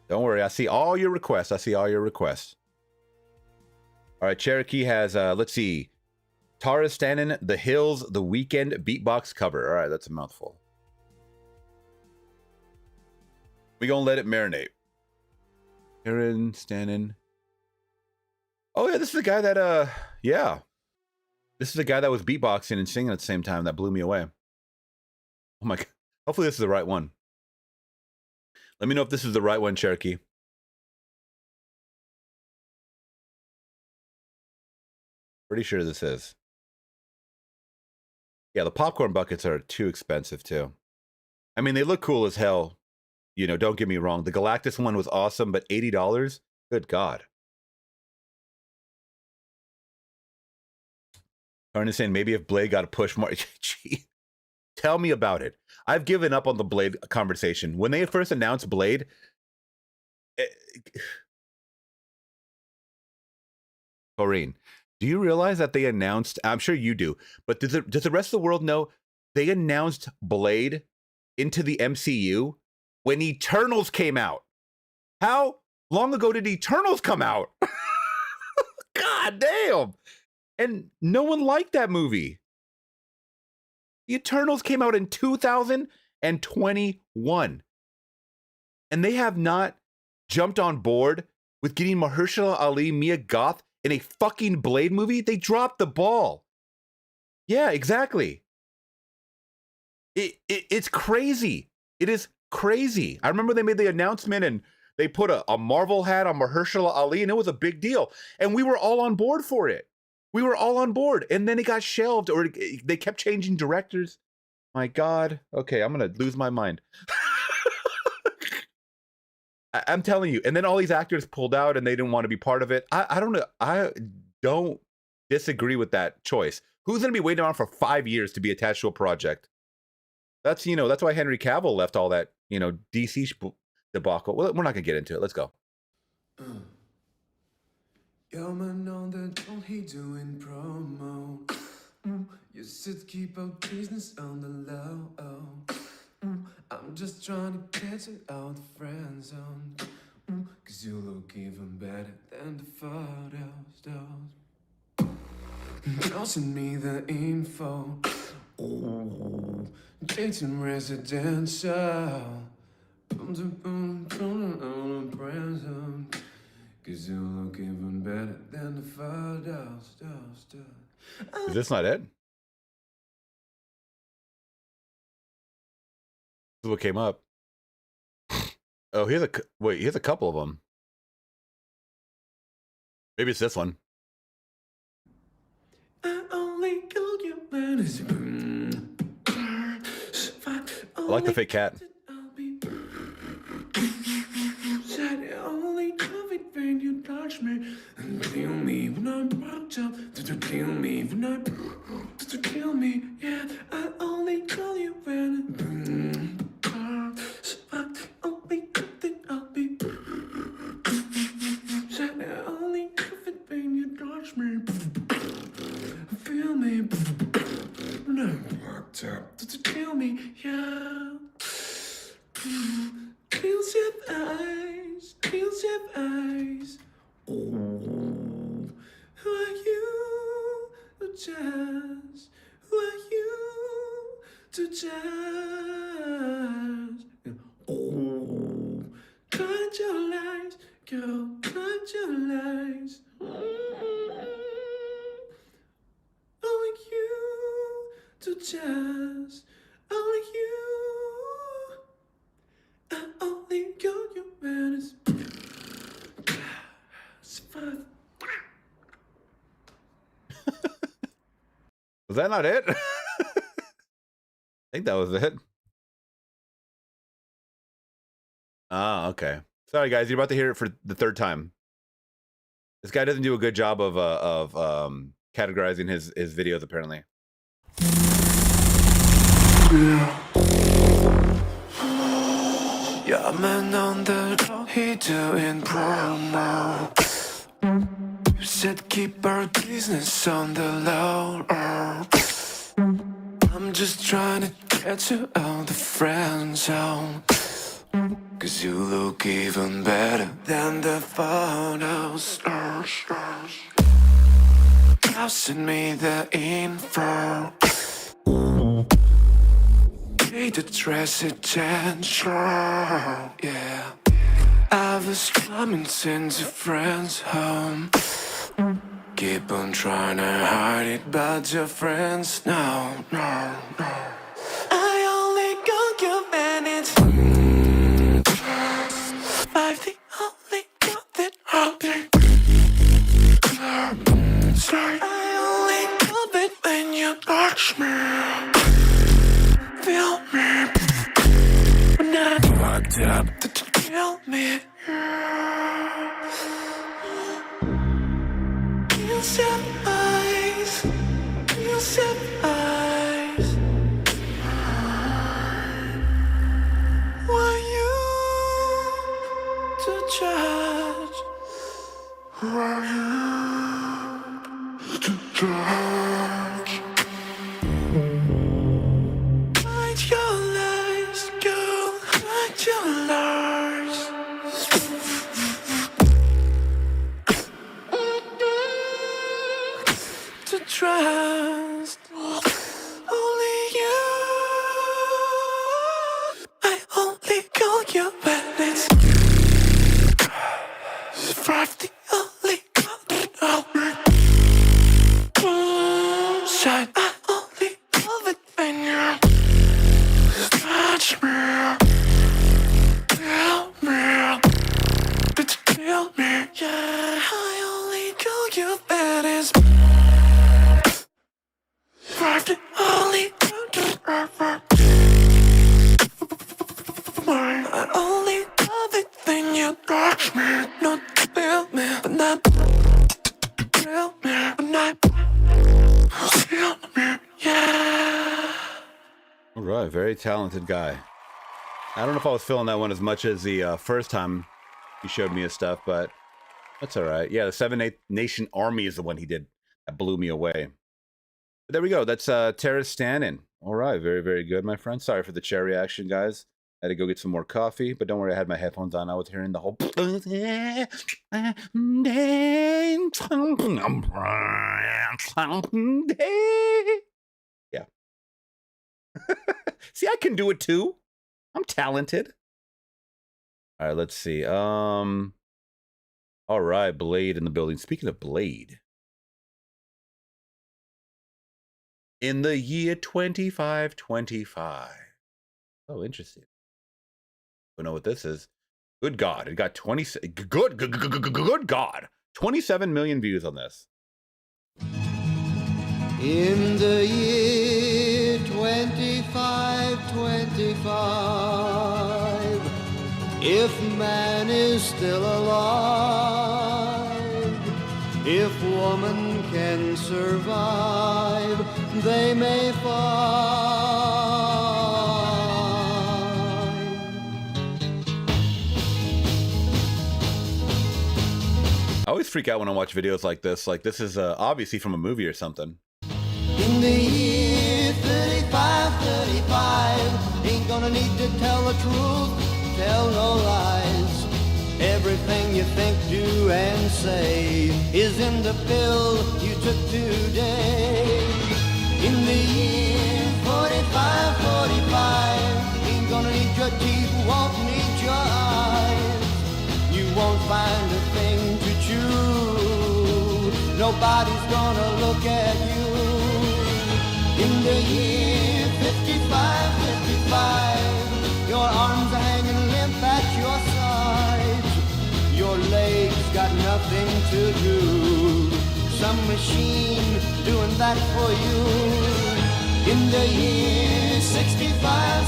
Don't worry, I see all your requests. All right, Cherokee has, let's see. Tara Stannon, The Hills, The Weekend beatbox cover. All right, that's a mouthful. We're going to let it marinate. Aaron Stannon. Oh yeah, this is the guy that yeah. This is the guy that was beatboxing and singing at the same time that blew me away. Oh my god. Hopefully this is the right one. Let me know if this is the right one, Cherokee. Pretty sure this is. Yeah, the popcorn buckets are too expensive too. I mean, they look cool as hell. You know, don't get me wrong. The Galactus one was awesome, but $80? Good God. Arn saying maybe if Blade got to push more. Gee, tell me about it. I've given up on the Blade conversation. When they first announced Blade, Corrine, do you realize that they announced, I'm sure you do, but does the rest of the world know they announced Blade into the MCU when Eternals came out? How long ago did Eternals come out? God damn. And no one liked that movie. The Eternals came out in 2021. And they have not jumped on board with getting Mahershala Ali, Mia Goth in a fucking Blade movie. They dropped the ball. Yeah, exactly. It's crazy. It is crazy. I remember they made the announcement and they put a Marvel hat on Mahershala Ali and it was a big deal. And we were all on board for it. We were all on board. And then it got shelved or they kept changing directors. My God. Okay, I'm going to lose my mind. I'm telling you. And then all these actors pulled out and they didn't want to be part of it. I don't know. I don't disagree with that choice. Who's going to be waiting around for 5 years to be attached to a project? That's, you know, that's why Henry Cavill left all that, you know, DC debacle. Well, we're not going to get into it. Let's go. Yo, man, on the don't he doing promo? You should keep our business on the low. I'm just trying to get you out the friend zone. Cause you look even better than the photos. Now send me the info. Dating residential. Cause you look even better than the photos. Is this not it? This is what came up. Oh, here's a couple of them. Maybe it's this one. I only call you when it's I like the fake cat. Only love it when you touch me and kill me when I'm broke up. To kill me when I to kill me. Yeah, I only call you when only that I'll be. Said I only love it when you touch me. Feel me when I'm broke up. To kill me. Yeah. Close your eyes, close your eyes. Oh, who are you to judge? Who are you to judge? Oh, cut your lies, girl, cut your lies. Only you to judge, only you. I only call you when it's fun. Was that not it? I think that was it. Ah, okay. Sorry, guys. You're about to hear it for the third time. This guy doesn't do a good job of categorizing his videos, apparently. Yeah, man on the road, he doing promo. You said keep our business on the low. I'm just trying to get you out the friend zone. Cause you look even better than the photos. Now send me the info. The dress attention, yeah. I was coming, send your friends home. Keep on trying to hide it, but your friends know, no. I only got you minutes. I've the only got that happened. I only got it when you touch me. Feel me. When I fucked up, feel me. You set eyes. You set eyes. Were you to judge? Were you to judge? Hide your lies, girl. Hide your lies. To trust only you. I only call you when it's five the only help me. Side I only love it when you touch me. Help me. Bitch, help me. Yeah, I only call you when it's five the only I only love it when you touch me. Not feel me, but not feel me, but not feel me, yeah. All right, very talented guy. I don't know if I was feeling that one as much as the first time he showed me his stuff, but that's all right. Yeah, the Seven Nation Army is the one he did that blew me away. But there we go. That's Terrence Stannon. All right, very, very good, my friend. Sorry for the chair reaction, guys. I had to go get some more coffee, but don't worry, I had my headphones on. I was hearing the whole... Yeah. See, I can do it too. I'm talented. All right, let's see. All right, Blade in the building. Speaking of Blade. In the year 2525. Oh, interesting. Don't know what this is. Good God, it got 20. Good God, 27 million views on this. In the year 2525, if man is still alive, if woman can survive, they may find. I always freak out when I watch videos like this. Like, this is obviously from a movie or something. In the year 35, ain't gonna need to tell the truth, tell no lies. Everything you think, do, and say is in the pill you took today. In the year 45, ain't gonna need your teeth, won't need your eyes. You won't find a thing to chew. Nobody's gonna look at you. In the year 55, your arms are hanging limp at your sides. Your legs got nothing to do. Some machine doing that for you. In the year 65,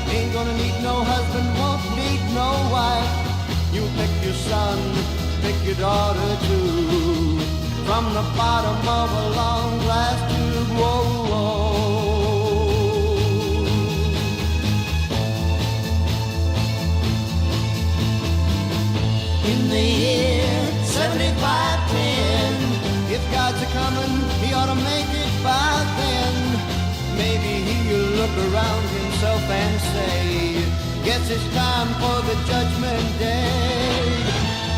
ain't gonna need no husband, won't need no wife. You pick your son, pick your daughter too. From the bottom of a long glass tube, whoa, whoa. In the year 7510, if God's a-coming, he ought to make it by then. Maybe he'll look around himself and say, guess it's time for the judgment day.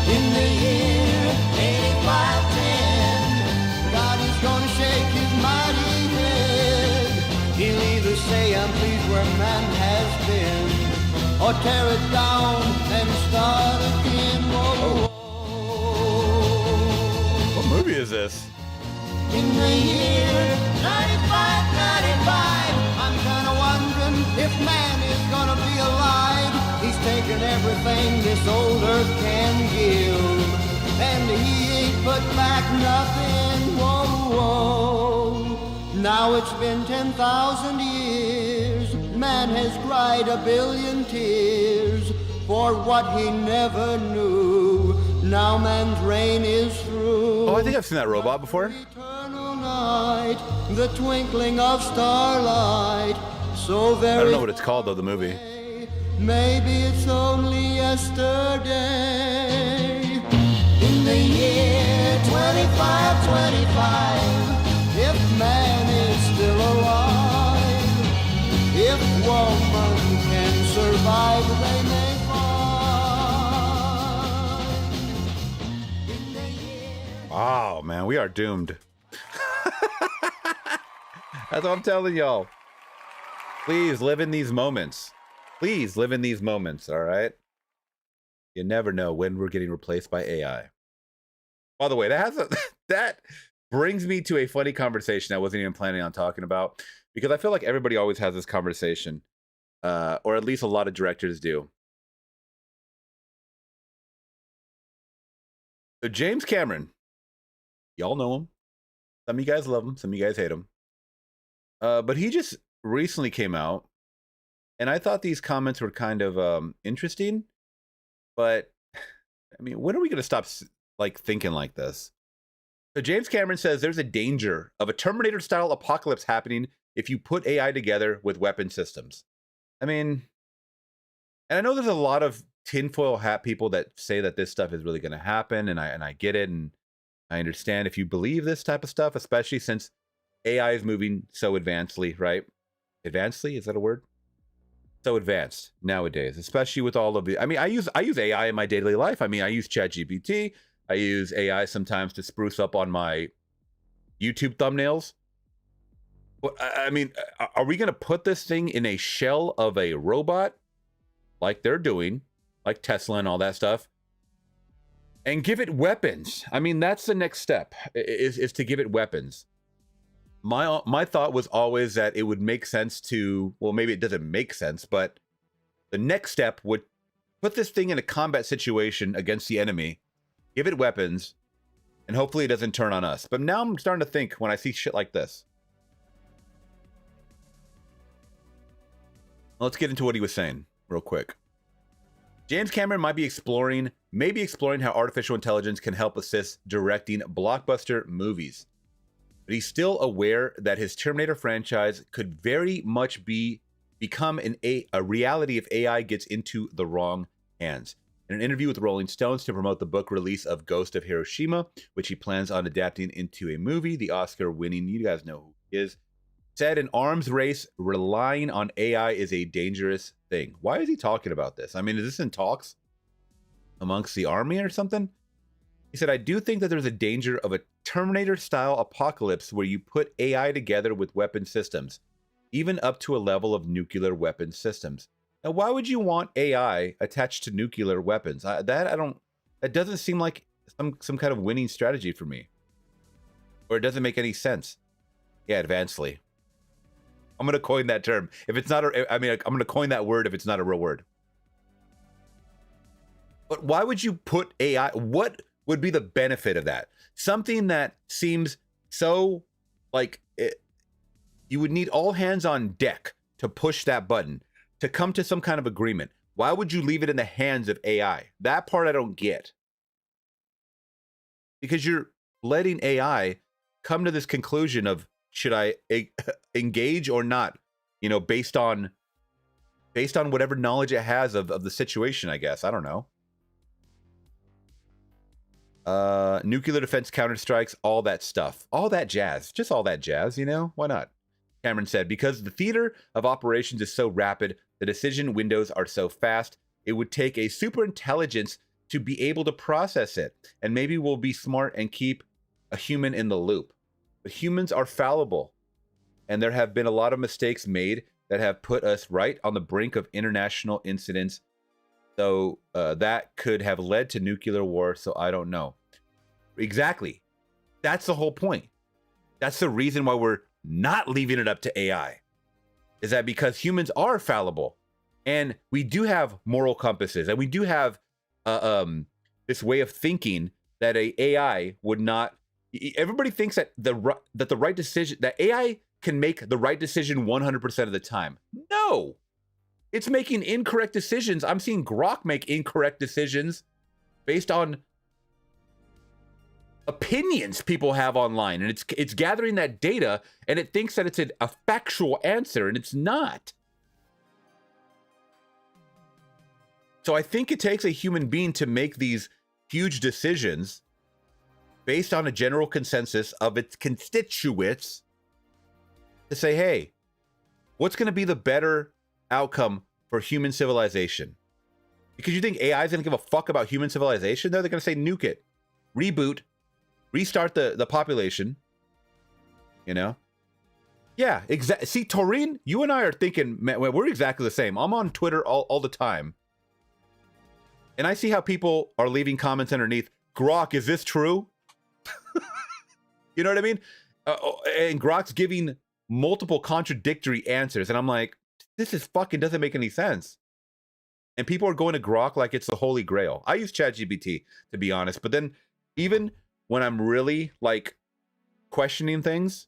In the year 8510, God is gonna shake his mighty head. He'll either say, I'm pleased where man has been, or tear it down and start again. Whoa, What movie is this? in the year 95, I'm kinda wondering if man is gonna be alive. He's taken everything this old earth can give, and he ain't put back nothing. Whoa, whoa. Now it's been 10,000 years. Man has cried a billion tears for what he never knew. Now man's reign is through. Oh, I think I've seen that robot before. Eternal night, the twinkling of starlight, so I very. don't know what it's called though, the movie. Maybe it's only yesterday. In the year 2525, if man is still alive, if woman can survive, they may find. In the year. Wow, man, we are doomed. That's what I'm telling y'all. Please live in these moments. Please live in these moments, all right? You never know when we're getting replaced by AI. By the way, that brings me to a funny conversation I wasn't even planning on talking about, because I feel like everybody always has this conversation, or at least a lot of directors do. So James Cameron, y'all know him. Some of you guys love him, some of you guys hate him. But he just recently came out, and I thought these comments were kind of interesting. But I mean, when are we going to stop thinking like this? So James Cameron says there's a danger of a Terminator-style apocalypse happening if you put AI together with weapon systems. I mean, and I know there's a lot of tinfoil hat people that say that this stuff is really going to happen, and I get it, and I understand if you believe this type of stuff, especially since AI is moving so advancedly, right? Advancedly, is that a word? So advanced nowadays, especially with all of the. I mean, I use AI in my daily life. I mean, I use ChatGPT. I use AI sometimes to spruce up on my YouTube thumbnails. But I mean, are we going to put this thing in a shell of a robot, like they're doing, like Tesla and all that stuff, and give it weapons? I mean, that's the next step, is to give it weapons. My thought was always that it would make sense to, well, maybe it doesn't make sense, but the next step would put this thing in a combat situation against the enemy, give it weapons, and hopefully it doesn't turn on us. But now I'm starting to think when I see shit like this. Let's get into what he was saying real quick. James Cameron might be exploring how artificial intelligence can help assist directing blockbuster movies. But he's still aware that his Terminator franchise could very much become a reality if AI gets into the wrong hands. In an interview with Rolling Stones to promote the book release of Ghost of Hiroshima, which he plans on adapting into a movie, the Oscar-winning, you guys know who he is, said an arms race relying on AI is a dangerous thing. Why is he talking about this? I mean, is this in talks amongst the army or something? He said, I do think that there's a danger of a Terminator-style apocalypse where you put AI together with weapon systems, even up to a level of nuclear weapon systems. Now, why would you want AI attached to nuclear weapons? That doesn't seem like some kind of winning strategy for me. Or it doesn't make any sense. Yeah, advancedly. I'm going to coin that term. If it's not, I'm going to coin that word if it's not a real word. But why would you put AI? What would be the benefit of that? Something that seems so like you would need all hands on deck to push that button, to come to some kind of agreement. Why would you leave it in the hands of AI? That part I don't get. Because you're letting AI come to this conclusion of, should I engage or not? You know, based on whatever knowledge it has of the situation, I guess. I don't know. Nuclear defense, counterstrikes, all that stuff. All that jazz. Just all that jazz, you know? Why not? Cameron said, because the theater of operations is so rapid, the decision windows are so fast, it would take a super intelligence to be able to process it. And maybe we'll be smart and keep a human in the loop. But humans are fallible. And there have been a lot of mistakes made that have put us right on the brink of international incidents. So that could have led to nuclear war. So I don't know. Exactly. That's the whole point. That's the reason why we're not leaving it up to AI. Is that because humans are fallible, and we do have moral compasses, and we do have this way of thinking that a AI would not. Everybody thinks that the right decision, that AI can make the right decision 100% of the time. No, it's making incorrect decisions. I'm seeing Grok make incorrect decisions based on opinions people have online, and it's gathering that data, and it thinks that it's a factual answer, and it's not. So I think it takes a human being to make these huge decisions based on a general consensus of its constituents to say, hey, what's going to be the better outcome for human civilization? Because you think AI is going to give a fuck about human civilization? No, they're going to say nuke it, reboot, restart the population, you know? Yeah, exactly. See, Taurine, you and I are thinking, man, we're exactly the same. I'm on Twitter all the time. And I see how people are leaving comments underneath. Grok, is this true? You know what I mean? And Grok's giving multiple contradictory answers. And I'm like, this is fucking doesn't make any sense. And people are going to Grok like it's the holy grail. I use ChatGPT, to be honest. But then even when I'm really like questioning things,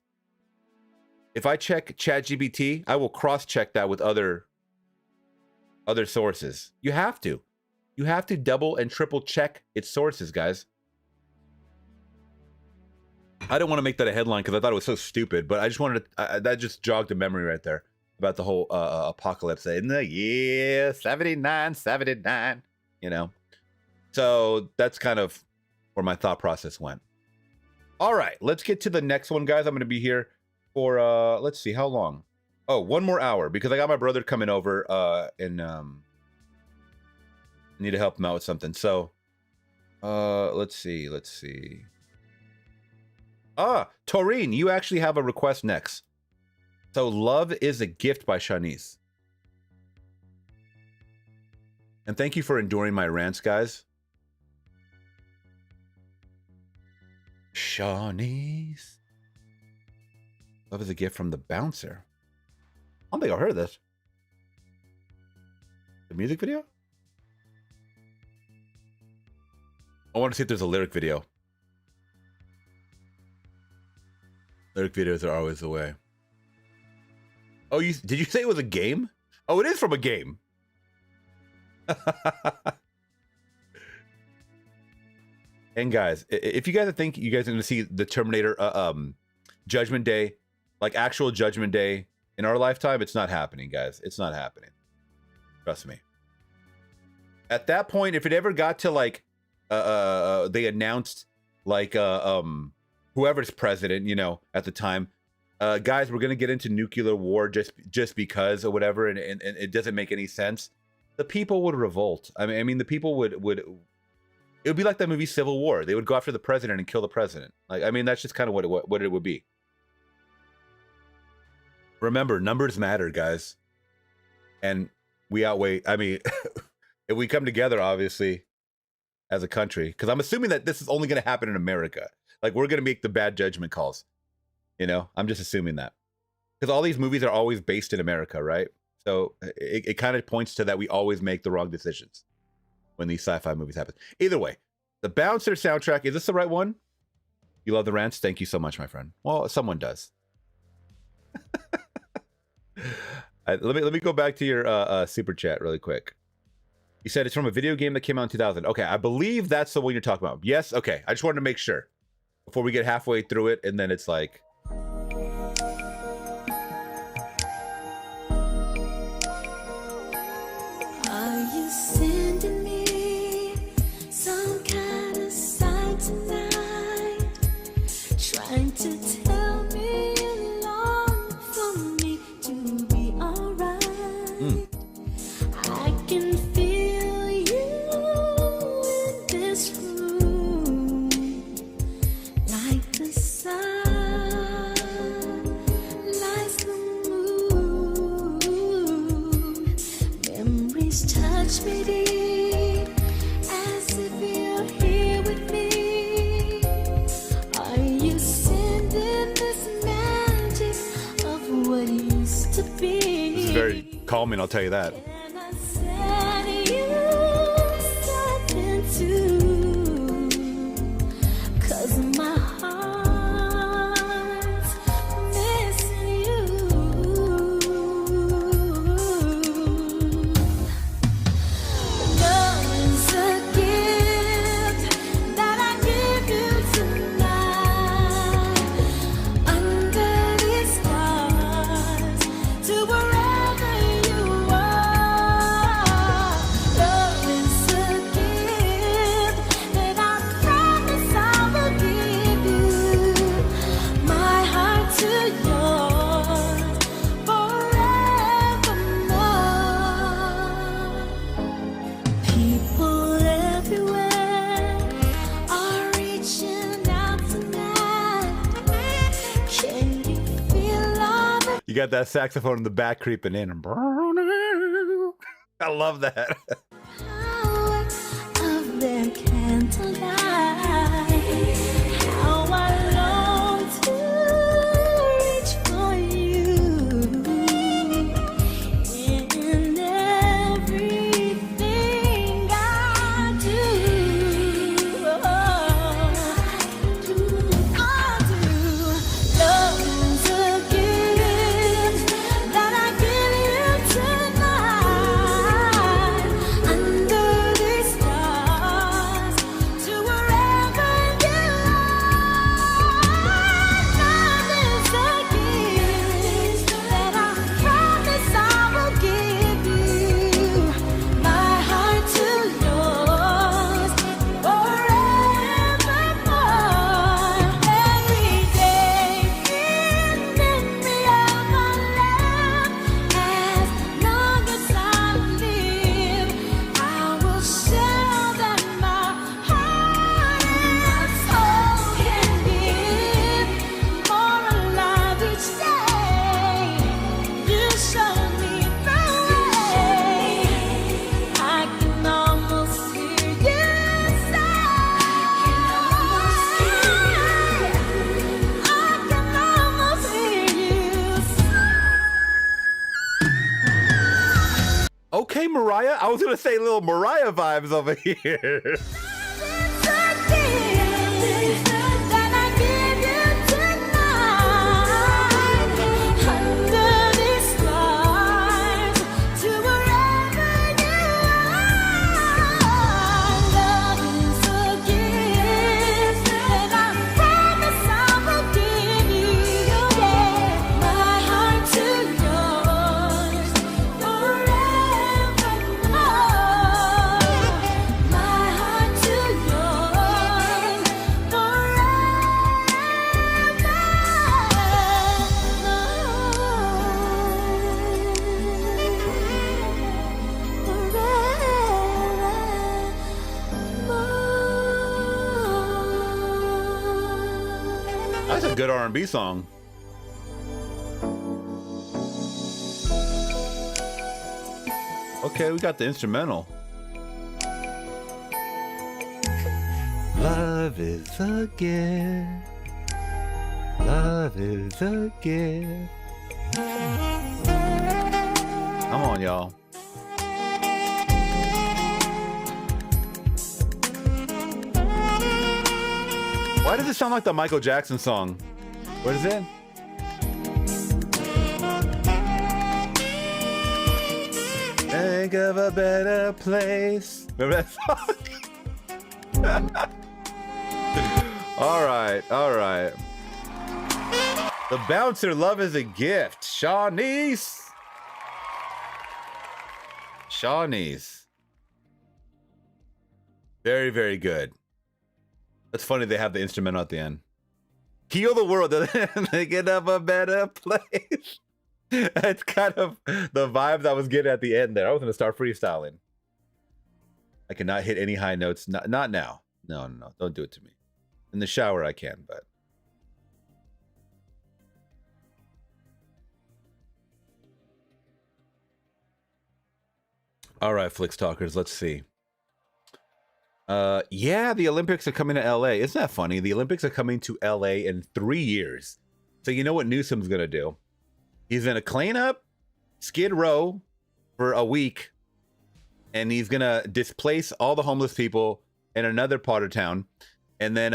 if I check ChatGPT, I will cross-check that with other sources. You have to. You have to double and triple check its sources, guys. I didn't want to make that a headline because I thought it was so stupid, but I just wanted to, that just jogged a memory right there about the whole apocalypse in the year 79, you know? So that's kind of where my thought process went. All right, let's get to the next one, guys. I'm going to be here for, let's see, how long? Oh, 1 more hour, because I got my brother coming over and need to help him out with something. So, let's see. Taurine, you actually have a request next. So, Love is a Gift by Shanice. And thank you for enduring my rants, guys. Shanice. Love is a Gift from the Bouncer. I don't think I heard of this. The music video? I want to see if there's a lyric video. Lyric videos are always the way. Oh, did you say it was a game? Oh, it is from a game. And guys, if you guys think you guys are going to see the Terminator Judgment Day, like actual Judgment Day in our lifetime, it's not happening, guys. It's not happening. Trust me. At that point, if it ever got to like they announced like whoever's president, you know, at the time, guys, we're gonna get into nuclear war just because or whatever, and it doesn't make any sense. The people would revolt. I mean, the people would. It would be like that movie Civil War. They would go after the president and kill the president. Like, I mean, that's just kind of what it would be. Remember, numbers matter, guys, and we outweigh. I mean, if we come together, obviously, as a country, because I'm assuming that this is only going to happen in America. Like, we're going to make the bad judgment calls. You know, I'm just assuming that. Because all these movies are always based in America, right? So it kind of points to that we always make the wrong decisions when these sci-fi movies happen. Either way, the Bouncer soundtrack, is this the right one? You love the rants? Thank you so much, my friend. Well, someone does. Let me go back to your super chat really quick. You said it's from a video game that came out in 2000. Okay, I believe that's the one you're talking about. Yes? Okay, I just wanted to make sure before we get halfway through it and then it's like... Are you sending me some kind of sign tonight? Trying to tell me you long for me to be alright. I can feel you in this room, like the sun lights the moon. Call me and I'll tell you that. And I said you something too, 'cause my heart's missing you. Love is a gift that I give you tonight, under these stars, to wherever you are. Love is a gift that I promise I will give you, my heart to yours, forevermore. People everywhere are reaching out tonight. Can you feel all the You got that saxophone in the back creeping in. I love that. power of their candlelight? How I long to reach for you in everything I do. Love is a gift that I give you tonight, under these stars, to wherever you are. Love is a gift that I promise I will give you, my heart to yours, forevermore. Every day in memory of my love, as long as I live, I will show that my heart and soul can give, more alive each day. You show me the way. I can almost hear you say, I can almost hear you say. Okay, Mariah. I was gonna say little Mariah vibes over here. It's a gift that I give you tonight, under these stars, to wherever you are. Love is a gift that I promise I will give you, yeah, my heart to yours, forevermore. My heart to yours, forevermore. That's a good R&B song. Okay, we got the instrumental. Love is a gift. Love is a gift. Come on, y'all. Why does it sound like the Michael Jackson song? What is it? Think of a better place. Remember that song? All right, all right. The Bouncer, Love is a Gift. Shawnees. Shawnees. Very, very good. That's funny they have the instrumental at the end. Heal the world, thinking of a better place. That's kind of the vibes I was getting at the end there. I was going to start freestyling. I cannot hit any high notes. Not now. No, no, no. Don't do it to me. In the shower I can, but. All right, Flix Talkers, let's see. Yeah, the Olympics are coming to LA. Isn't that funny? The Olympics are coming to LA in 3 years. So you know what Newsom's going to do? He's going to clean up Skid Row for a week, and he's gonna displace all the homeless people in another part of town, and then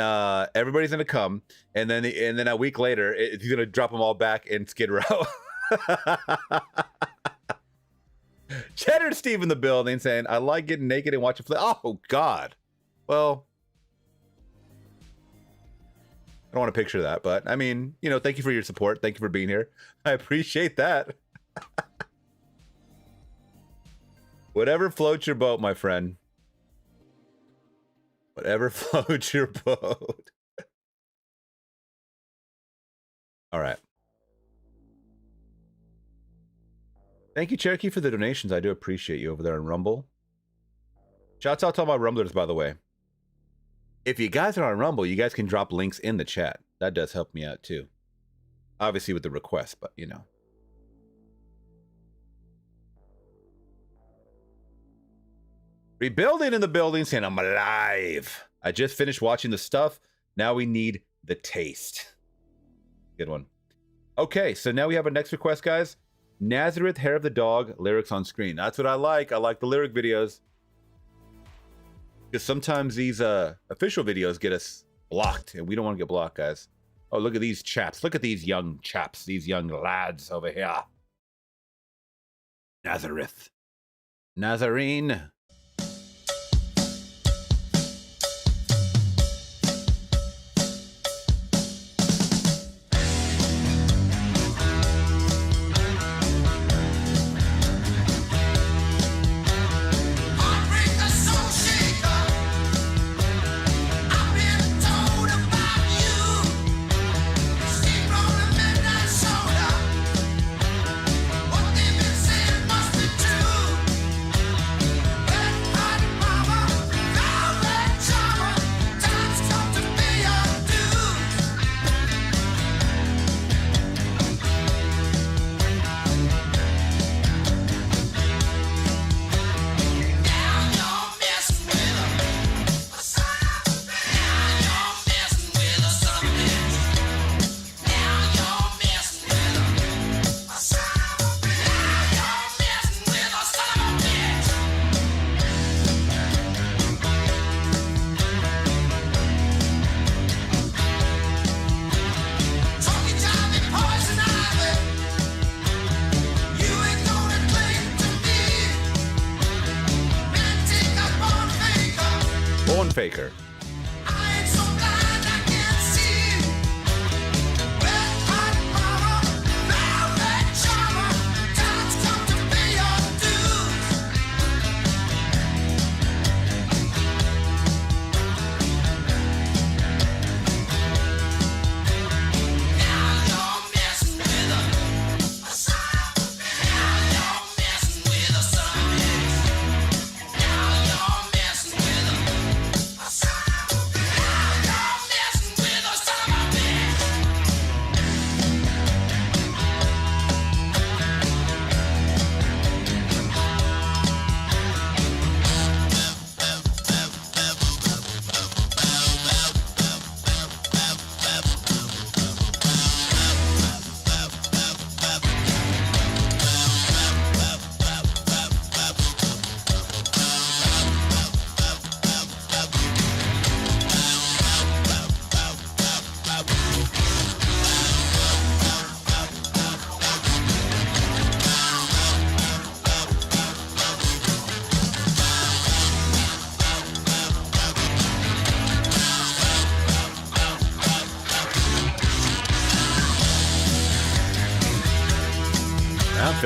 everybody's gonna come, and then a week later he's gonna drop them all back in Skid Row. Cheddar Steve in the building saying, I like getting naked and watching flick. Oh God. Well, I don't want to picture that, but I mean, you know, thank you for your support. Thank you for being here. I appreciate that. Whatever floats your boat, my friend. Whatever floats your boat. All right. Thank you, Cherokee, for the donations. I do appreciate you over there on Rumble. Shouts out to all my Rumblers, by the way. If you guys are on Rumble, you guys can drop links in the chat. That does help me out, too. Obviously with the request, but, you know. Rebuilding in the building, saying I'm alive. I just finished watching the stuff. Now we need the taste. Good one. Okay, so now we have our next request, guys. Nazareth, Hair of the Dog, lyrics on screen. That's what I like. I like the lyric videos. Because sometimes these official videos get us blocked, and we don't want to get blocked, guys. Oh, look at these chaps. Look at these young chaps, these young lads over here. Nazareth. Nazarene. Faker.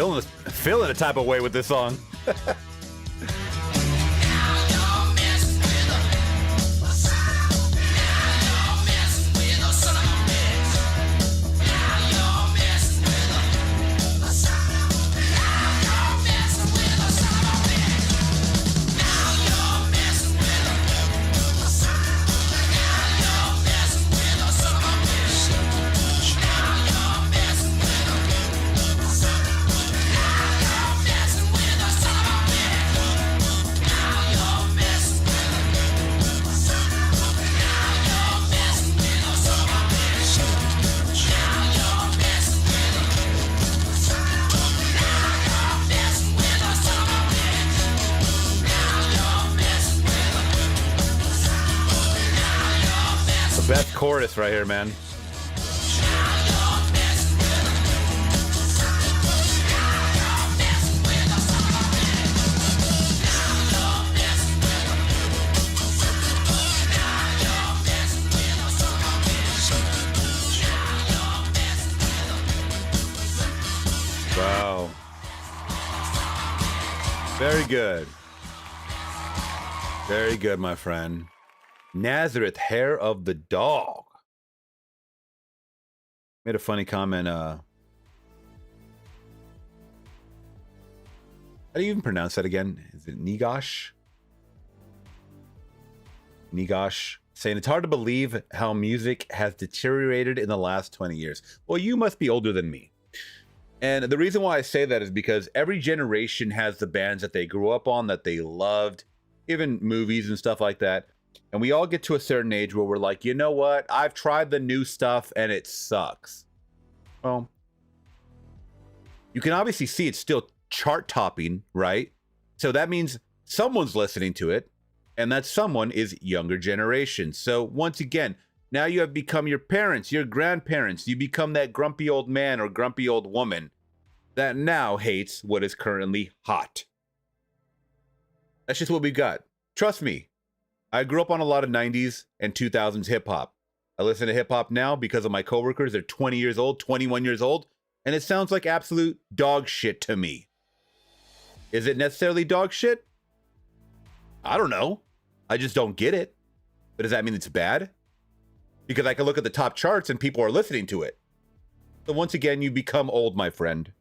I'm feeling a type of way with this song. chorus right here, man. Wow. Very good. Very good, my friend. Nazareth, hair of the dog. Made a funny comment. How do you even pronounce that again? Is it Nigosh? Nigosh. Saying it's hard to believe how music has deteriorated in the last 20 years. Well, you must be older than me. And the reason why I say that is because every generation has the bands that they grew up on, that they loved, even movies and stuff like that. And we all get to a certain age where we're like, you know what? I've tried the new stuff and it sucks. Well, you can obviously see it's still chart topping, right? So that means someone's listening to it, and that someone is younger generation. So once again, now you have become your parents, your grandparents. You become that grumpy old man or grumpy old woman that now hates what is currently hot. That's just what we got. Trust me, I grew up on a lot of 90s and 2000s hip hop. I listen to hip hop now because of my coworkers. They're 20 years old, 21 years old, and it sounds like absolute dog shit to me. Is it necessarily dog shit? I don't know. I just don't get it. But does that mean it's bad? Because I can look at the top charts and people are listening to it. So once again, you become old, my friend.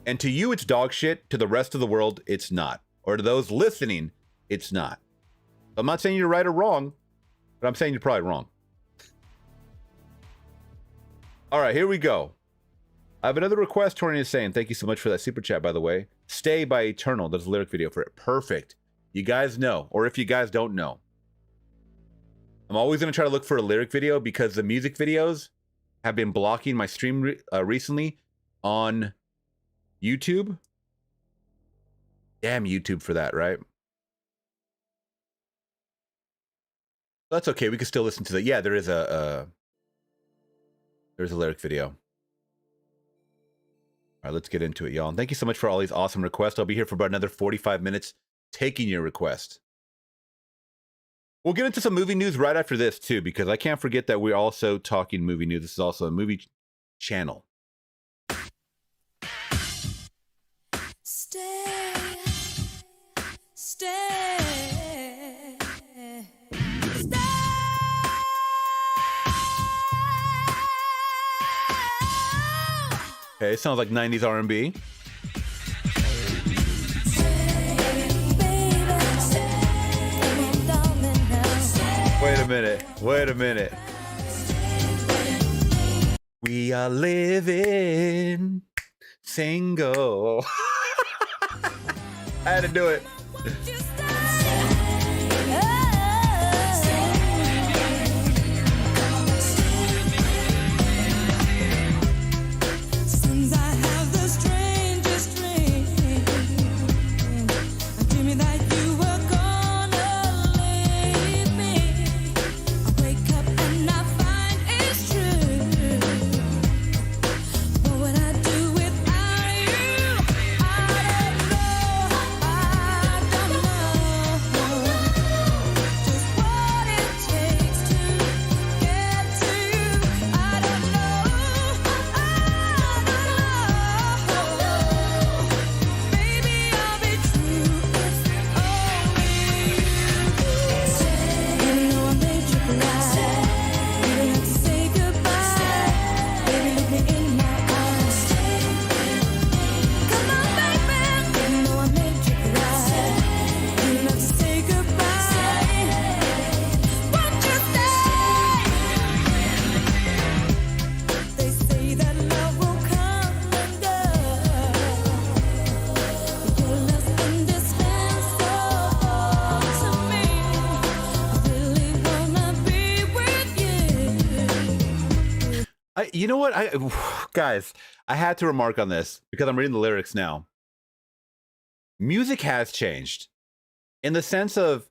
And to you, it's dog shit. To the rest of the world, it's not. Or to those listening, it's not. I'm not saying you're right or wrong, but I'm saying you're probably wrong. All right, here we go. I have another request. Torian is saying, thank you so much for that super chat, by the way. Stay by Eternal. There's a lyric video for it. Perfect. You guys know, or if you guys don't know, I'm always going to try to look for a lyric video because the music videos have been blocking my stream recently on YouTube. Damn YouTube for that, right? That's okay. We can still listen to that. Yeah, there's a lyric video. All right, let's get into it, y'all. And thank you so much for all these awesome requests. I'll be here for about another 45 minutes taking your request. We'll get into some movie news right after this, too, because I can't forget that we're also talking movie news. This is also a movie channel. Stay. Okay, sounds like 90s R&B. Wait a minute. We are living single. I had to do it. You know what, guys, I had to remark on this because I'm reading the lyrics now. Music has changed in the sense of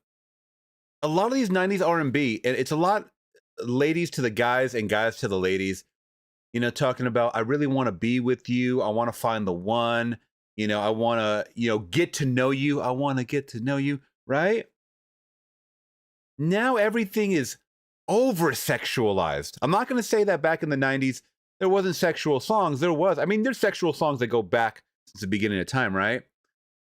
a lot of these 90s R&B, and it's a lot ladies to the guys and guys to the ladies, you know, talking about, I really want to be with you. I want to find the one, you know, I want to, you know, get to know you. I want to get to know you, right? Now everything is over sexualized. I'm not going to say that back in the 90s there wasn't sexual songs. There was. I mean, there's sexual songs that go back since the beginning of time, right?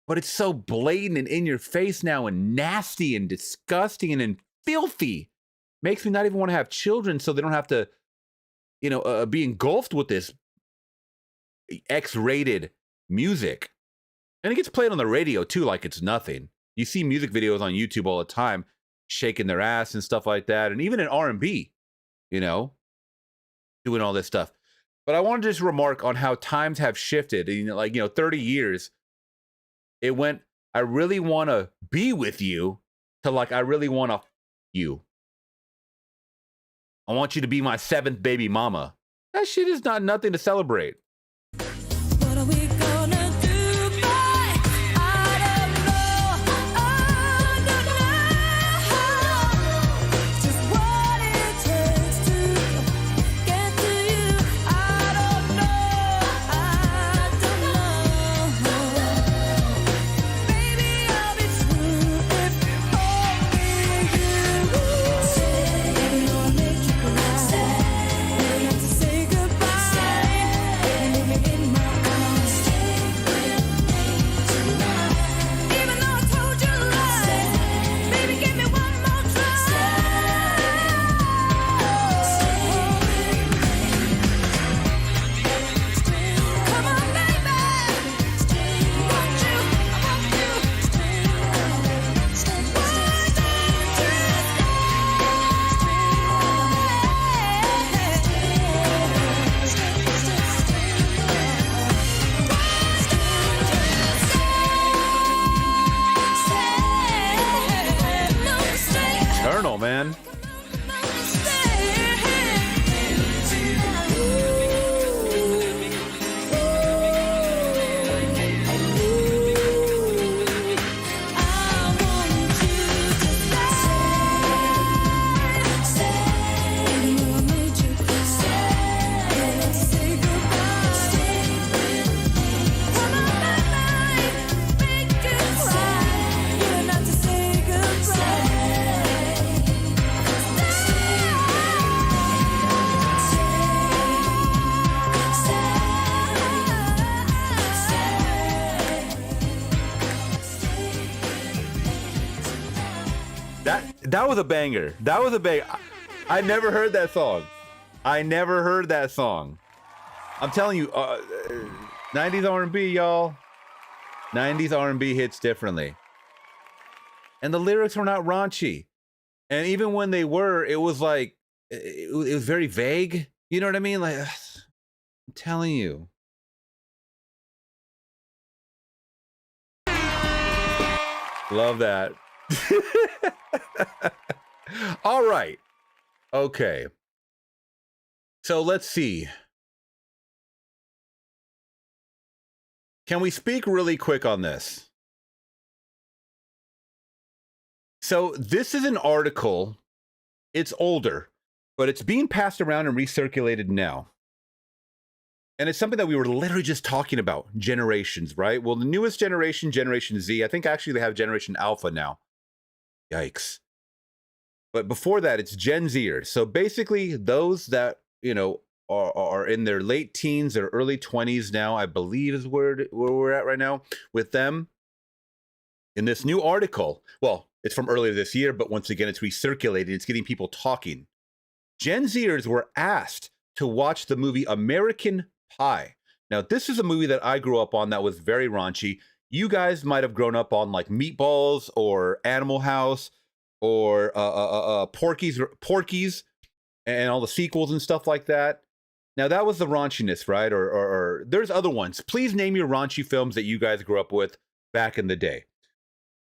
But it's so blatant and in your face now and nasty and disgusting and filthy. Makes me not even want to have children so they don't have to, you know, be engulfed with this X-rated music. And it gets played on the radio too like it's nothing. You see music videos on YouTube all the time shaking their ass and stuff like that. And even in R&B, you know, doing all this stuff. But I want to just remark on how times have shifted. You know, like, you know, 30 years, it went, I really want to be with you, to like, I really want to you. I want you to be my 7th baby mama. That shit is not nothing to celebrate. What are we gonna do, boy? I don't know. Just what it takes to get to you. I don't know. Baby, I'll be true if only you stay. I'll make you cry. Never have to say goodbye. Leave me in my arms. Stay with me tonight. Even though I told you lies, baby, give me one more try. Come on, baby. Want you, I want you. Eternal, man. That was a banger. That was a banger. I never heard that song. I never heard that song. I'm telling you, 90s R&B, y'all. 90s R&B hits differently. And the lyrics were not raunchy. And even when they were, it was like, it was very vague. You know what I mean? Like, I'm telling you. Love that. All right. Okay. So let's see. Can we speak really quick on this? So this is an article. It's older, but it's being passed around and recirculated now. And it's something that we were literally just talking about, generations, right? Well, the newest generation, Generation Z, I think actually they have Generation Alpha now. Yikes. But before that, it's Gen Zers. So basically those that, you know, are in their late teens or early 20s now, I believe is where we're at right now with them. In this new article, well, it's from earlier this year, but once again, it's recirculated. It's getting people talking. Gen Zers were asked to watch the movie American Pie. Now, this is a movie that I grew up on that was very raunchy. You guys might have grown up on like Meatballs or Animal House or Porky's and all the sequels and stuff like that. Now, that was the raunchiness, right? Or there's other ones. Please name your raunchy films that you guys grew up with back in the day.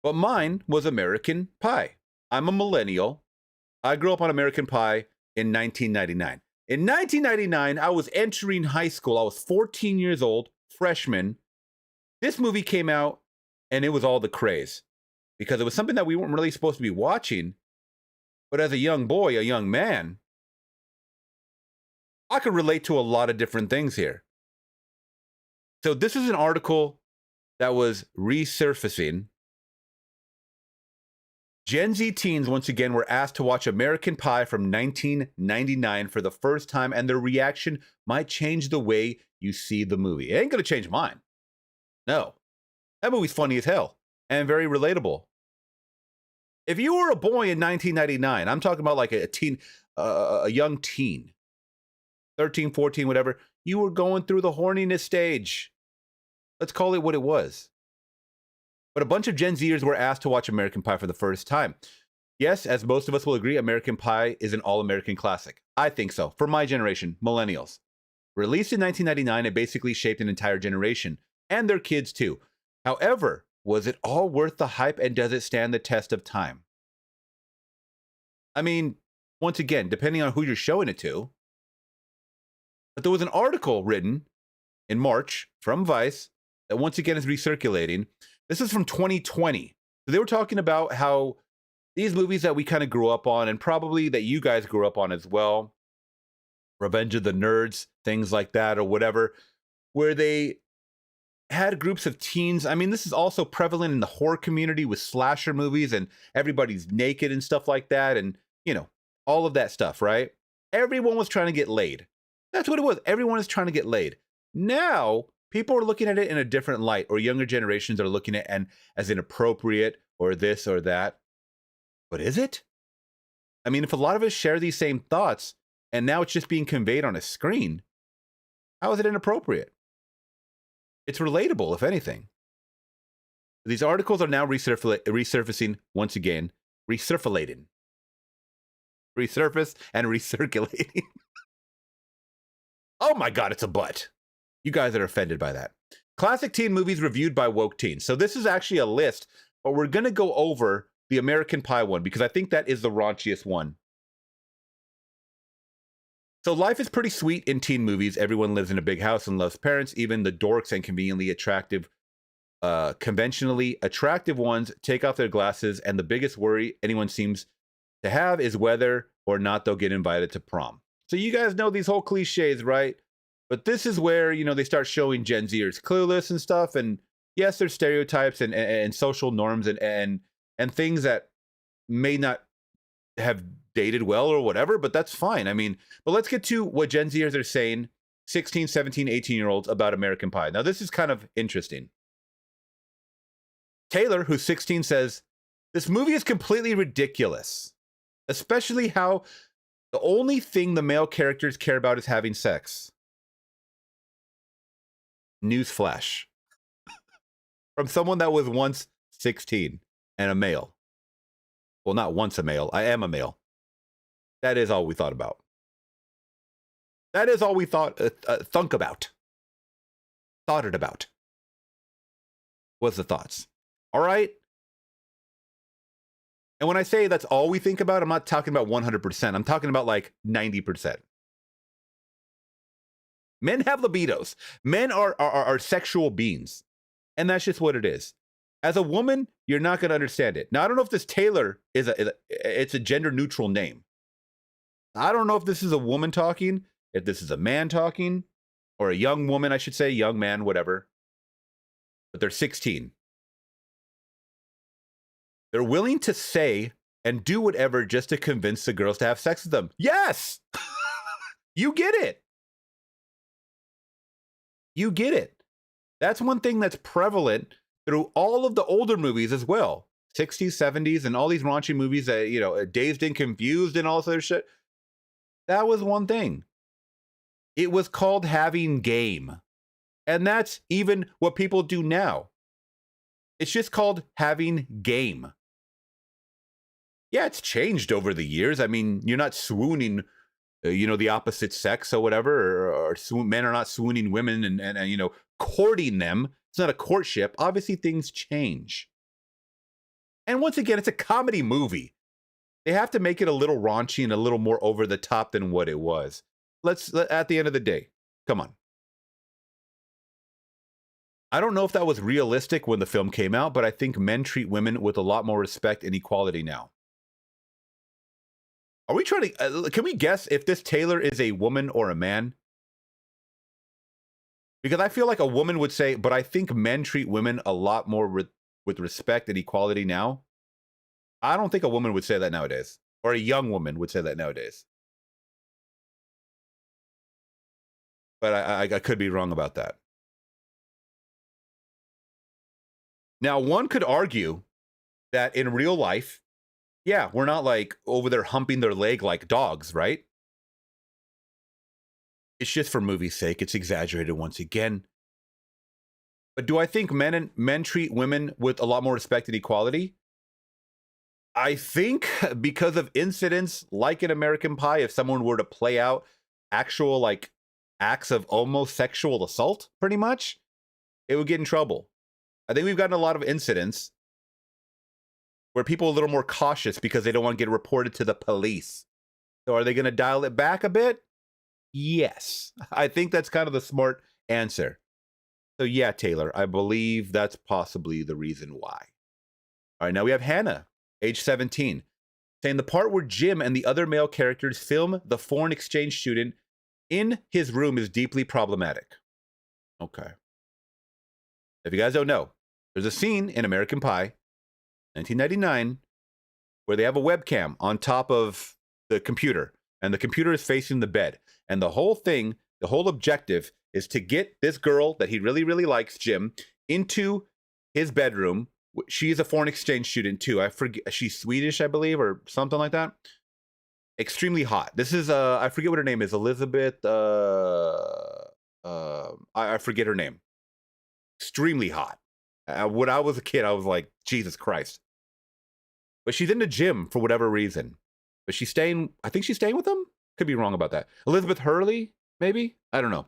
But mine was American Pie. I'm a millennial. I grew up on American Pie in 1999. In 1999, I was entering high school. I was 14 years old, freshman. This movie came out, and it was all the craze because it was something that we weren't really supposed to be watching. But as a young boy, a young man, I could relate to a lot of different things here. So this is an article that was resurfacing. Gen Z teens once again were asked to watch American Pie from 1999 for the first time, and their reaction might change the way you see the movie. It ain't gonna change mine. No. That movie's funny as hell and very relatable. If you were a boy in 1999, I'm talking about like a teen, a young teen, 13, 14, whatever, you were going through the horniness stage. Let's call it what it was. But a bunch of Gen Zers were asked to watch American Pie for the first time. Yes, as most of us will agree, American Pie is an all-American classic. I think so. For my generation, millennials. Released in 1999, it basically shaped an entire generation, and their kids too. However, was it all worth the hype, and does it stand the test of time? I mean, once again, depending on who you're showing it to. But there was an article written in March from Vice that once again is recirculating. This is from 2020. So they were talking about how these movies that we kind of grew up on, and probably that you guys grew up on as well, Revenge of the Nerds, things like that, or whatever, where they had groups of teens. I mean, this is also prevalent in the horror community with slasher movies and everybody's naked and stuff like that. And, you know, all of that stuff, right? Everyone was trying to get laid. That's what it was. Everyone is trying to get laid. Now, people are looking at it in a different light, or younger generations are looking at it as inappropriate or this or that. But is it? I mean, if a lot of us share these same thoughts and now it's just being conveyed on a screen, how is it inappropriate? It's relatable, if anything. These articles are now resurfacing once again, resurfacing. Resurface and recirculating. Oh my God, it's a butt. You guys are offended by that. Classic teen movies reviewed by woke teens. So this is actually a list, but we're going to go over the American Pie one because I think that is the raunchiest one. So life is pretty sweet in teen movies. Everyone lives in a big house and loves parents. Even the dorks and conveniently attractive, conventionally attractive ones take off their glasses, and the biggest worry anyone seems to have is whether or not they'll get invited to prom. So you guys know these whole cliches, right? But this is where, you know, they start showing Gen Zers clueless and stuff. And yes, there's stereotypes and social norms and things that may not have dated well or whatever, but that's fine. I mean, but let's get to what Gen Zers are saying, 16, 17, 18-year-olds about American Pie. Now, this is kind of interesting. Taylor, who's 16, says, "This movie is completely ridiculous, especially how the only thing the male characters care about is having sex." Newsflash. From someone that was once 16 and a male. Well, not once a male. I am a male. That is all we thought about. That is all we thought about. Thought it about. Was the thoughts. All right? And when I say that's all we think about, I'm not talking about 100%. I'm talking about like 90%. Men have libidos. Men are sexual beings. And that's just what it is. As a woman, you're not going to understand it. Now, I don't know if this Taylor it's a gender neutral name. I don't know if this is a woman talking, if this is a man talking, or a young woman, I should say, young man, whatever. But they're 16. They're willing to say and do whatever just to convince the girls to have sex with them. Yes! You get it. You get it. That's one thing that's prevalent through all of the older movies as well. 60s, 70s, and all these raunchy movies that, you know, Dazed and Confused and all this other shit. That was one thing. It was called having game. And that's even what people do now. It's just called having game. Yeah, it's changed over the years. I mean, you're not swooning, the opposite sex or whatever, or men are not swooning women and courting them. It's not a courtship. Obviously, things change. And once again, it's a comedy movie. They have to make it a little raunchy and a little more over the top than what it was. At the end of the day, come on. I don't know if that was realistic when the film came out, but I think men treat women with a lot more respect and equality now. Are we trying to, can we guess if this Taylor is a woman or a man? Because I feel like a woman would say, but I think men treat women a lot more with respect and equality now. I don't think a woman would say that nowadays, or a young woman would say that nowadays. But I could be wrong about that. Now, one could argue that in real life, yeah, we're not like over there humping their leg like dogs, right? It's just for movie's sake. It's exaggerated once again. But do I think men treat women with a lot more respect and equality? I think because of incidents like in American Pie, if someone were to play out actual like acts of almost sexual assault, pretty much, it would get in trouble. I think we've gotten a lot of incidents where people are a little more cautious because they don't want to get reported to the police. So are they going to dial it back a bit? Yes. I think that's kind of the smart answer. So yeah, Taylor, I believe that's possibly the reason why. All right, now we have Hannah, age 17, saying the part where Jim and the other male characters film the foreign exchange student in his room is deeply problematic. Okay. If you guys don't know, there's a scene in American Pie, 1999, where they have a webcam on top of the computer, and the computer is facing the bed. And the whole thing, the whole objective is to get this girl that he really, really likes, Jim, into his bedroom. She's a foreign exchange student too. I forget, she's Swedish, I believe, or something like that. Extremely hot. This is I forget what her name is. Elizabeth. I forget her name. Extremely hot. When I was a kid, I was like, Jesus Christ. But she's in the gym for whatever reason. But she's staying. I think she's staying with him. Could be wrong about that. Elizabeth Hurley, maybe. I don't know.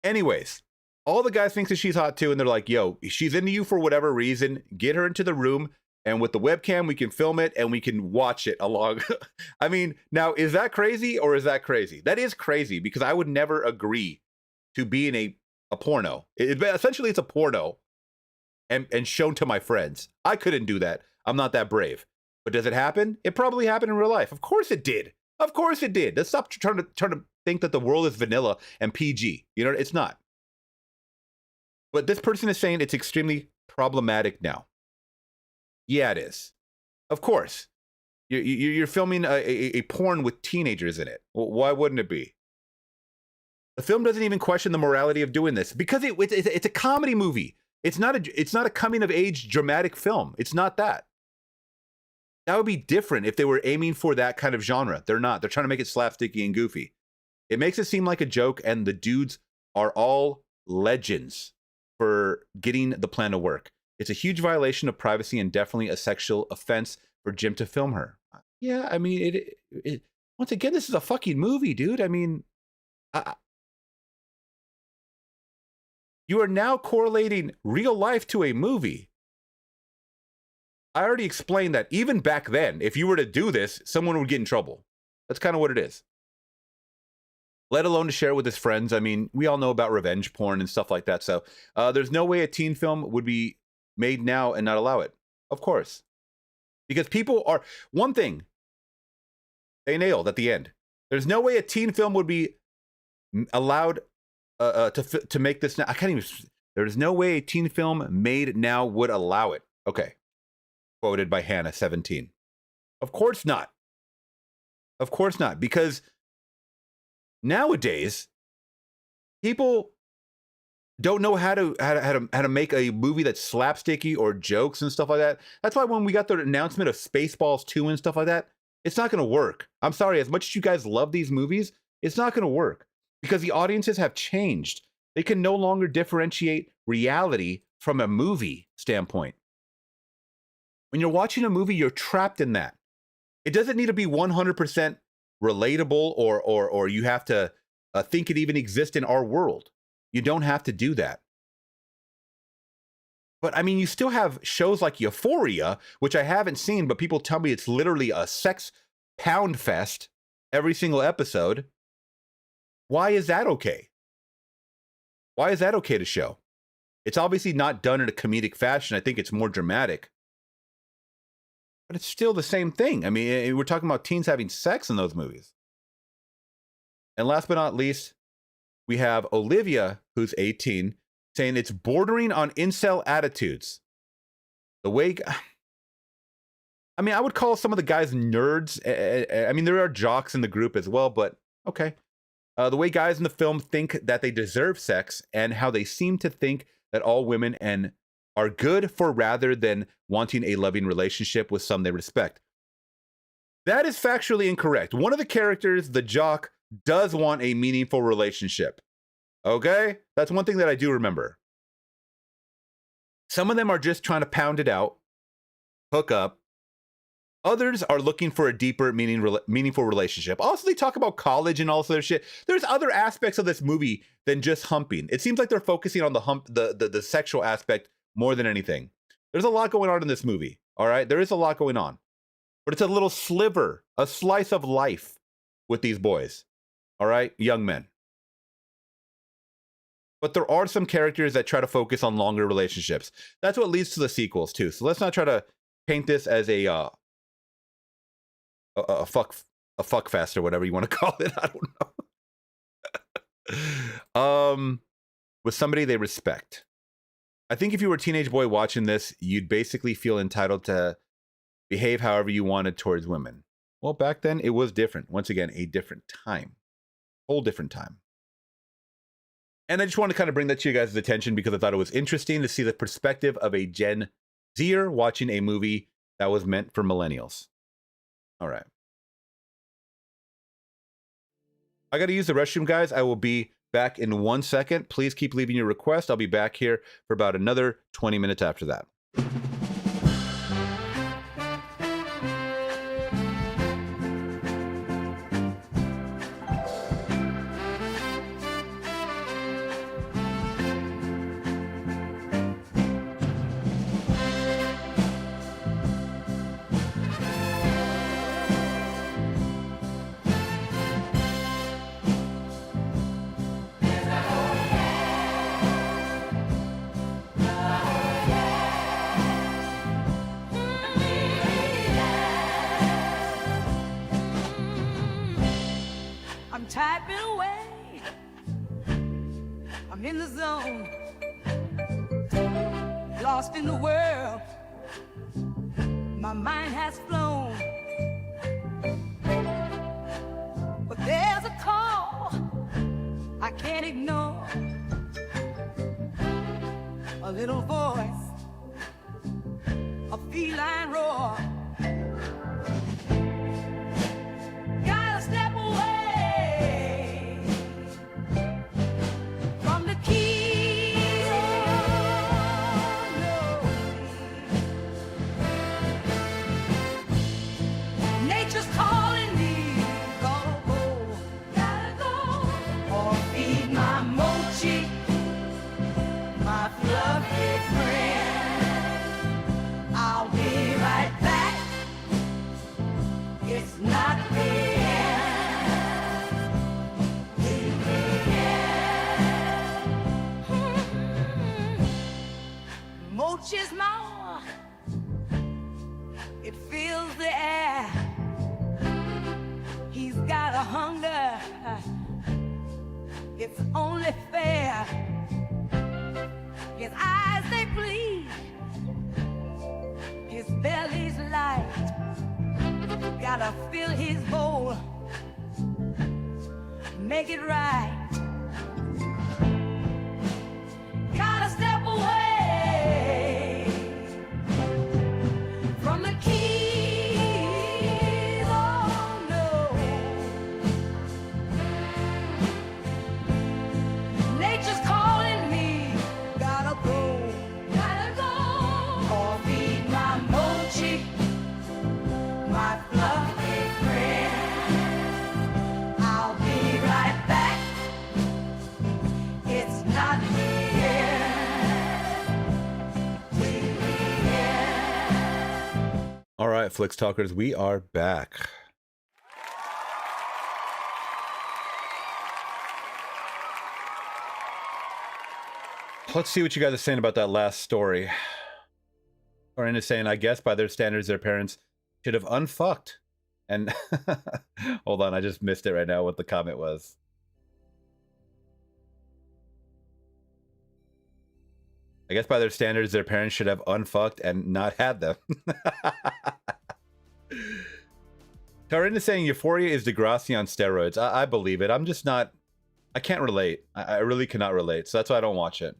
Anyways, all the guys think that she's hot too, and they're like, yo, she's into you for whatever reason. Get her into the room, and with the webcam, we can film it, and we can watch it along. I mean, now, is that crazy, or is that crazy? That is crazy, because I would never agree to be in a porno. Essentially, it's a porno, and shown to my friends. I couldn't do that. I'm not that brave. But does it happen? It probably happened in real life. Of course it did. Of course it did. Let's stop trying to think that the world is vanilla and PG. You know, it's not. But this person is saying it's extremely problematic now. Yeah, it is. Of course. You're filming a porn with teenagers in it. Well, why wouldn't it be? The film doesn't even question the morality of doing this because it's a comedy movie. It's not a coming of age dramatic film. It's not that. That would be different if they were aiming for that kind of genre. They're not. They're trying to make it slapsticky and goofy. It makes it seem like a joke, and the dudes are all legends for getting the plan to work. It's a huge violation of privacy and definitely a sexual offense for Jim to film her. Yeah, I mean, it once again, this is a fucking movie, dude. I mean, you are now correlating real life to a movie. I already explained that even back then, if you were to do this, someone would get in trouble. That's kind of what it is. Let alone to share it with his friends. I mean, we all know about revenge porn and stuff like that. So there's no way a teen film would be made now and not allow it. Of course. Because people are... One thing they nailed at the end. There's no way a teen film would be allowed to make this now. I can't even... There's no way a teen film made now would allow it. Okay. Quoted by Hannah, 17. Of course not. Of course not. Because nowadays, people don't know how to make a movie that's slapsticky or jokes and stuff like that. That's why when we got the announcement of Spaceballs 2 and stuff like that, it's not going to work. I'm sorry, as much as you guys love these movies, it's not going to work because the audiences have changed. They can no longer differentiate reality from a movie standpoint. When you're watching a movie, you're trapped in that. It doesn't need to be 100% relatable or you have to think it even exists in our world. You don't have to do that. But I mean, you still have shows like Euphoria, which I haven't seen, but people tell me it's literally a sex pound fest every single episode. Why is that okay? Why is that okay to show? It's obviously not done in a comedic fashion. I think it's more dramatic. but it's still the same thing. I mean, we're talking about teens having sex in those movies. And last but not least, we have Olivia, who's 18, saying it's bordering on incel attitudes. The way, I mean, I would call some of the guys nerds. I mean, there are jocks in the group as well, but okay. The way guys in the film think that they deserve sex and how they seem to think that all women and are good for rather than wanting a loving relationship with some they respect. That is factually incorrect. One of the characters, the jock, does want a meaningful relationship. Okay? That's one thing that I do remember. Some of them are just trying to pound it out, hook up. Others are looking for a deeper, meaningful relationship. Also, they talk about college and all this other shit. There's other aspects of this movie than just humping. It seems like they're focusing on the sexual aspect more than anything. There's a lot going on in this movie. All right, there is a lot going on, but it's a little sliver, a slice of life with these boys. All right, young men. But there are some characters that try to focus on longer relationships. That's what leads to the sequels too. So let's not try to paint this as a fuck fest or whatever you want to call it. I don't know. With somebody they respect. I think if you were a teenage boy watching this, you'd basically feel entitled to behave however you wanted towards women. Well, back then it was different. Once again, a different time. Whole different time. And I just want to kind of bring that to you guys' attention because I thought it was interesting to see the perspective of a Gen Zer watching a movie that was meant for millennials. All right. I got to use the restroom, guys. I will be back in 1 second. Please keep leaving your request. I'll be back here for about another 20 minutes after that. I'm typing away. I'm in the zone. Lost in the world. My mind has flown. But there's a call I can't ignore. A little voice, a feline roar. Gotta step away from the keys. Oh, no. Nature's calling me. Gotta go, or feed my mochi, my fluffy friend. I'll be right back. It's not the end. Till the end. Mochi's more. It fills the air. He's got a hunger. It's only fair. His eyes, they bleed. His belly's light. Gotta fill his bowl. Make it right. Gotta step away from the keys. Oh no. Nature's calling me. Gotta go. Or feed my mochi, my fluffy friend. I'll be right back. It's not the end. Till the end. All right, Flix Talkers, we are back. Let's see what you guys are saying about that last story. Corinne is saying, I guess by their standards, their parents should have unfucked. And hold on, I just missed it right now what the comment was. I guess by their standards, their parents should have unfucked and not had them. Tarin is saying Euphoria is Degrassi on steroids. I believe it. I'm just not... I can't relate. I really cannot relate. So that's why I don't watch it.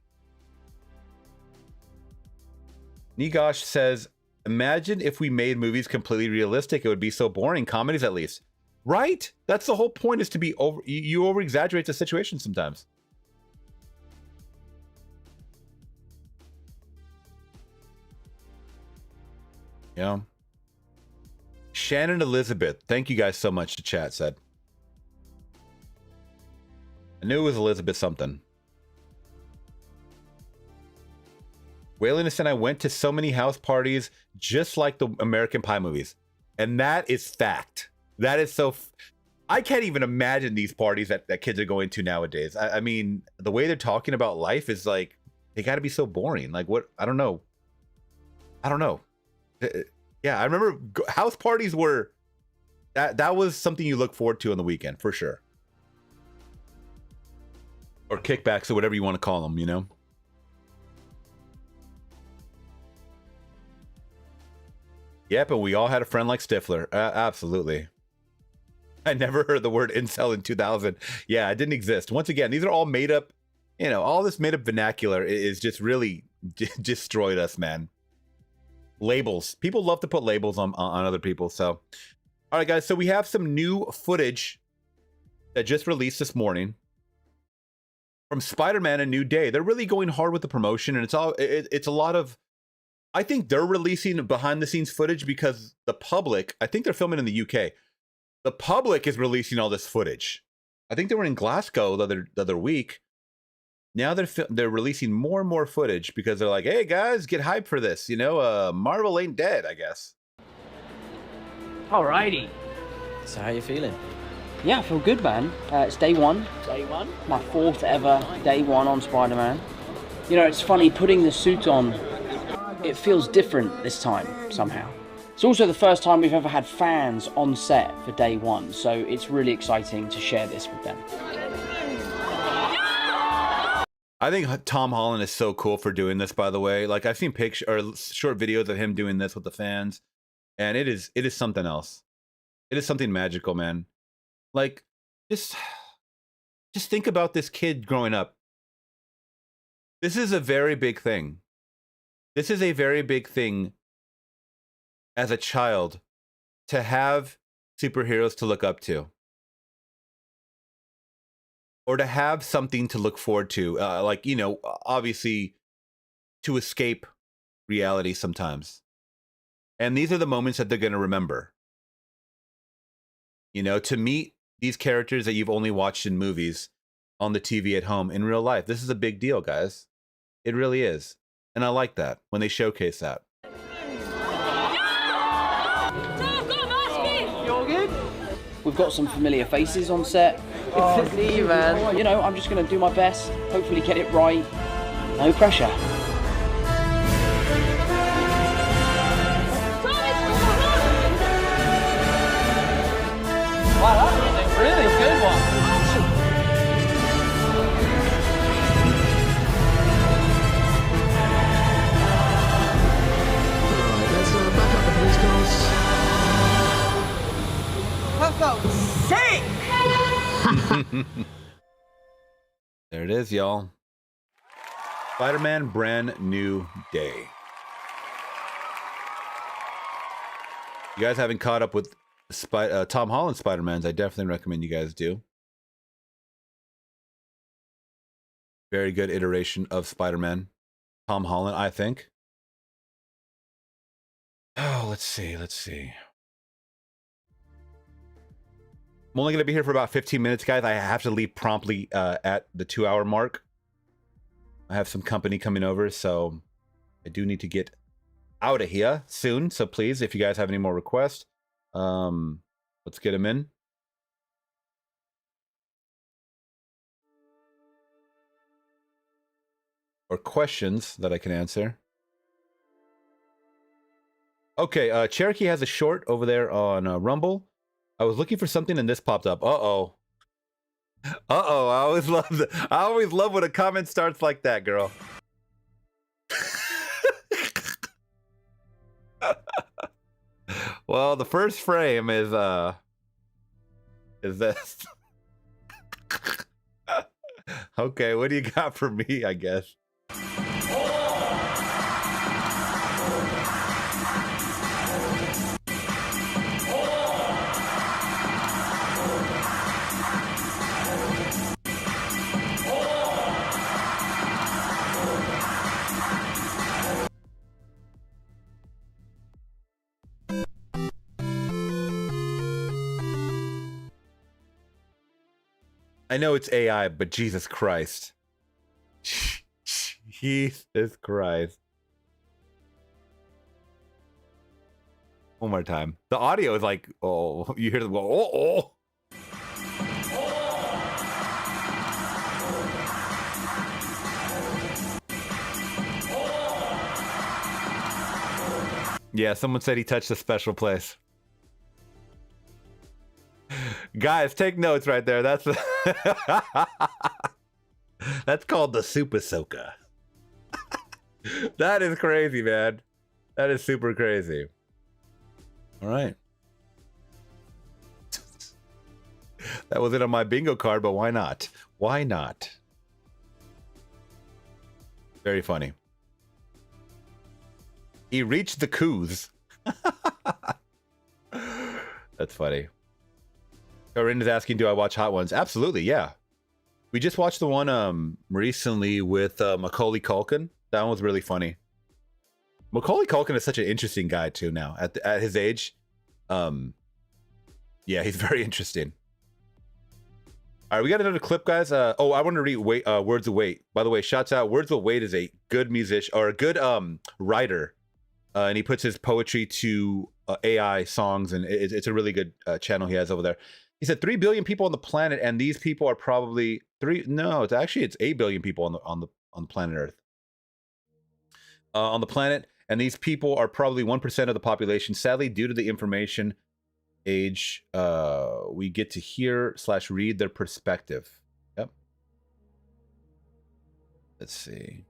Nigosh says, imagine if we made movies completely realistic. It would be so boring. Comedies, at least. Right? That's the whole point, is to be over... You over-exaggerate the situation sometimes. Yeah. Shannon Elizabeth. Thank you guys so much, the chat said. I knew it was Elizabeth something. Whaliness and I went to so many house parties just like the American Pie movies. And that is fact. That is so... I can't even imagine these parties that kids are going to nowadays. I mean, the way they're talking about life is like, they got to be so boring. Like, what? I don't know. Yeah, I remember house parties were... That was something you look forward to on the weekend, for sure. Or kickbacks, or whatever you want to call them, you know? Yep, and we all had a friend like Stifler. Absolutely. I never heard the word incel in 2000. Yeah, it didn't exist. Once again, these are all made up, you know, all this made up vernacular is just really destroyed us, man. Labels. People love to put labels on other people, so. All right, guys, so we have some new footage that just released this morning from Spider-Man: A New Day. They're really going hard with the promotion, and it's a lot of... I think they're releasing behind-the-scenes footage because the public... I think they're filming in the UK. The public is releasing all this footage. I think they were in Glasgow the other week. Now they're releasing more and more footage because they're like, hey, guys, get hyped for this. You know, Marvel ain't dead, I guess. Alrighty. So how you feeling? Yeah, I feel good, man. It's day one. Day one? My fourth ever day one on Spider-Man. You know, it's funny, putting the suit on, it feels different this time, somehow. It's also the first time we've ever had fans on set for day one, so it's really exciting to share this with them. I think Tom Holland is so cool for doing this, by the way. Like, I've seen pictures or short videos of him doing this with the fans, and it is something else. It is something magical, man. Like, just think about this kid growing up. This is a very big thing. This is a very big thing as a child to have superheroes to look up to. Or to have something to look forward to. Like, you know, obviously to escape reality sometimes. And these are the moments that they're going to remember. You know, to meet these characters that you've only watched in movies on the TV at home in real life. This is a big deal, guys. It really is. And I like that when they showcase that. We've got some familiar faces on set. It's Steve, man. You know, I'm just going to do my best, hopefully get it right. No pressure. Wow, that was a really good one. Let's back up the police cars. There it is, y'all. Spider-Man Brand New Day. You guys haven't caught up with Tom Holland Spider-Mans, I definitely recommend you guys do. Very good iteration of Spider-Man. Tom Holland, I think. Oh, let's see. I'm only going to be here for about 15 minutes, guys. I have to leave promptly at the 2-hour mark. I have some company coming over, so I do need to get out of here soon. So please, if you guys have any more requests, let's get them in. Or questions that I can answer. Okay, Cherokee has a short over there on Rumble. I was looking for something and this popped up. Uh-oh. Uh-oh, I always love when a comment starts like that, girl. Well, the first frame is this. Okay, what do you got for me, I guess? I know it's AI, but Jesus Christ. Jesus Christ. One more time. The audio is like, oh, you hear them go, oh, oh. Yeah, someone said he touched a special place. Guys, take notes right there. That's that's called the Super Soaker. That is crazy, man. That is super crazy. All right. That wasn't on my bingo card, but why not? Why not? Very funny. He reached the coups. That's funny. Corinne is asking, do I watch Hot Ones? Absolutely, yeah. We just watched the one recently with Macaulay Culkin. That one was really funny. Macaulay Culkin is such an interesting guy too now at his age. Yeah, he's very interesting. All right, we got another clip, guys. Oh, I want to read Words of Wait. By the way, shouts out. Words of Wait is a good musician or a good writer, and he puts his poetry to AI songs, and it's a really good channel he has over there. He said 3 billion people on the planet, and these people are probably it's 8 billion people on the planet Earth. On the planet, and these people are probably 1% of the population. Sadly, due to the information age, we get to hear / read their perspective. Yep. Let's see.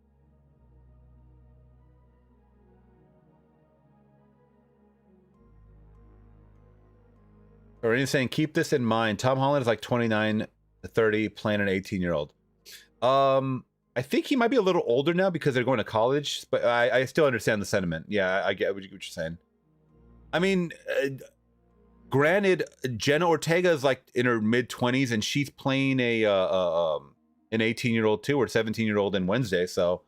Or saying, keep this in mind. Tom Holland is like 29 to 30, playing an 18-year-old. I think he might be a little older now because they're going to college, but I still understand the sentiment. Yeah, I get what you're saying. I mean, granted, Jenna Ortega is like in her mid-20s, and she's playing an 18-year-old too, or 17-year-old in Wednesday. So,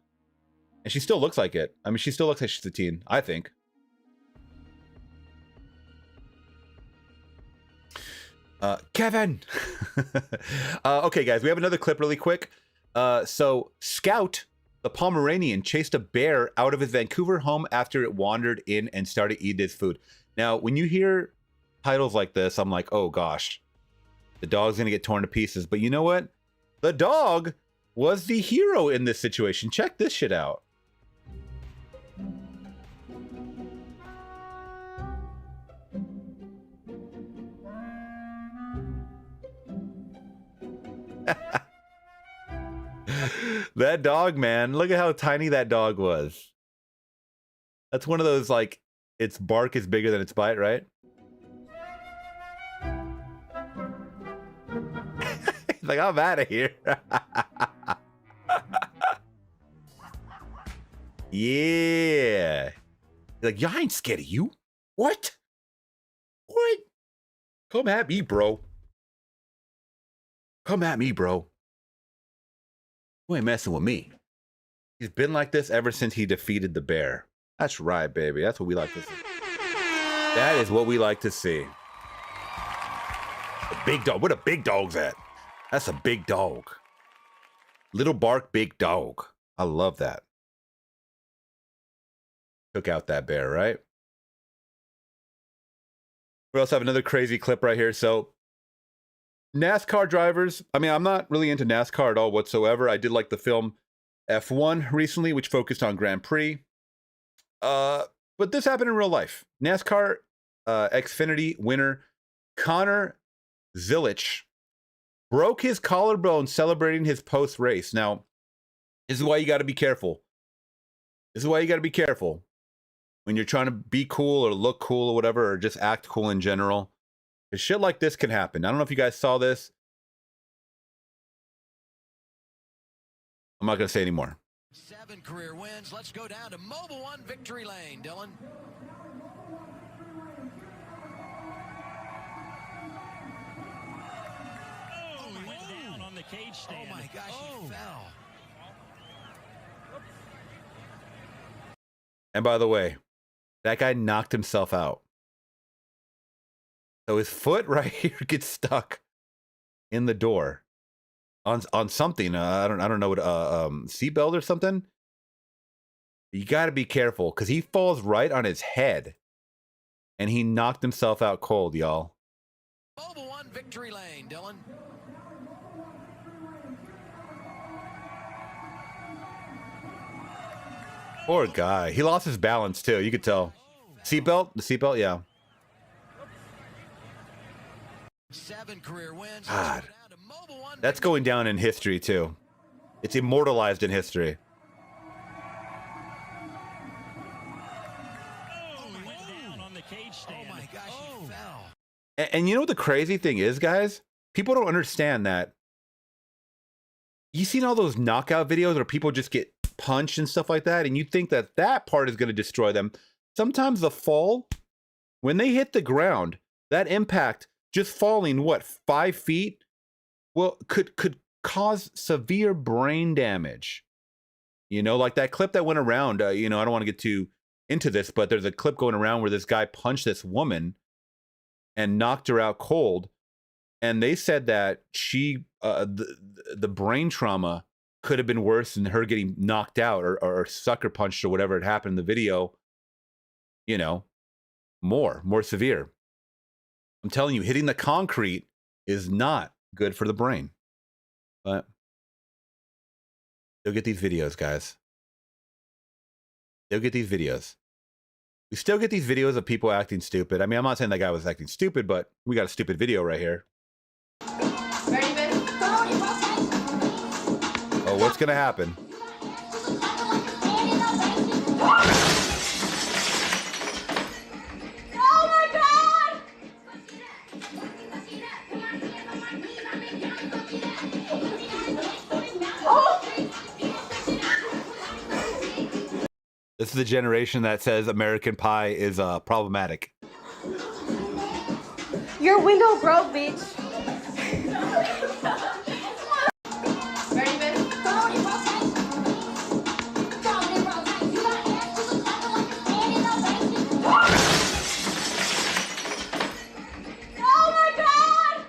and she still looks like it. I mean, she still looks like she's a teen, I think. Kevin. Okay, guys, we have another clip really quick. So Scout, the Pomeranian, chased a bear out of his Vancouver home after it wandered in and started eating his food. Now, when you hear titles like this, I'm like, oh gosh, the dog's gonna get torn to pieces. But you know what? The dog was the hero in this situation. Check this shit out. That dog, man, look at how tiny that dog was. That's one of those, like, its bark is bigger than its bite, right? He's like, I'm out of here. Yeah. He's like, yeah, I ain't scared of you. What? What? Come at me, bro. Come at me, bro. You ain't messing with me. He's been like this ever since he defeated the bear. That's right, baby. That's what we like to see. That is what we like to see. A big dog. Where the big dog's at? That's a big dog. Little bark, big dog. I love that. Took out that bear, right? We also have another crazy clip right here. So, NASCAR drivers. I mean, I'm not really into NASCAR at all whatsoever. I did like the film F1 recently, which focused on Grand Prix. But this happened in real life. NASCAR Xfinity winner Connor Zilich broke his collarbone celebrating his post race. Now, this is why you got to be careful. This is why you got to be careful when you're trying to be cool or look cool or whatever, or just act cool in general. Because shit like this can happen. I don't know if you guys saw this. I'm not going to say anymore. 7 career wins. Let's go down to Mobile One Victory Lane, Dylan. Oh, he went down on the cage stand. Oh my gosh, he fell. And by the way, that guy knocked himself out. So his foot right here gets stuck in the door on something. I don't know what seatbelt or something. You got to be careful because he falls right on his head, and he knocked himself out cold, y'all. Mobile One Victory Lane, Dylan. Poor guy. He lost his balance too. You could tell. Seatbelt? The seatbelt, yeah. 7 career wins. God. That's going down in history too. It's immortalized in history. Oh, he went down on the cage stand. Oh my gosh, he fell. And you know what the crazy thing is, guys? People don't understand that. You seen all those knockout videos where people just get punched and stuff like that, and you think that that part is going to destroy them. Sometimes the fall, when they hit the ground, that impact, just falling, what, 5 feet? Well, could cause severe brain damage. You know, like that clip that went around, you know, I don't want to get too into this, but there's a clip going around where this guy punched this woman and knocked her out cold. And they said that she, the brain trauma could have been worse than her getting knocked out or sucker punched or whatever had happened in the video. You know, more severe. I'm telling you, hitting the concrete is not good for the brain. But you'll get these videos, guys. You'll get these videos. We still get these videos of people acting stupid. I mean, I'm not saying that guy was acting stupid, but we got a stupid video right here. Oh, what's gonna happen? Oh my God! This is the generation that says American Pie is problematic. Your window broke, bitch. Oh my God!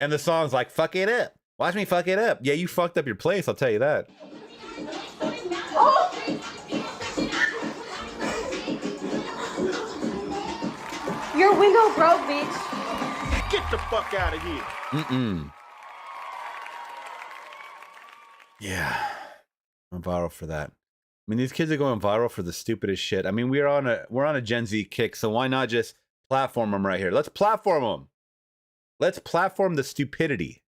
And the song's like, fuck it up. Watch me fuck it up. Yeah, you fucked up your place, I'll tell you that. Oh! Your window broke, bitch. Get the fuck out of here. Mm-mm. Yeah. I'm viral for that. I mean, these kids are going viral for the stupidest shit. I mean, we're on a Gen Z kick, so why not just platform them right here? Let's platform them. Let's platform the stupidity.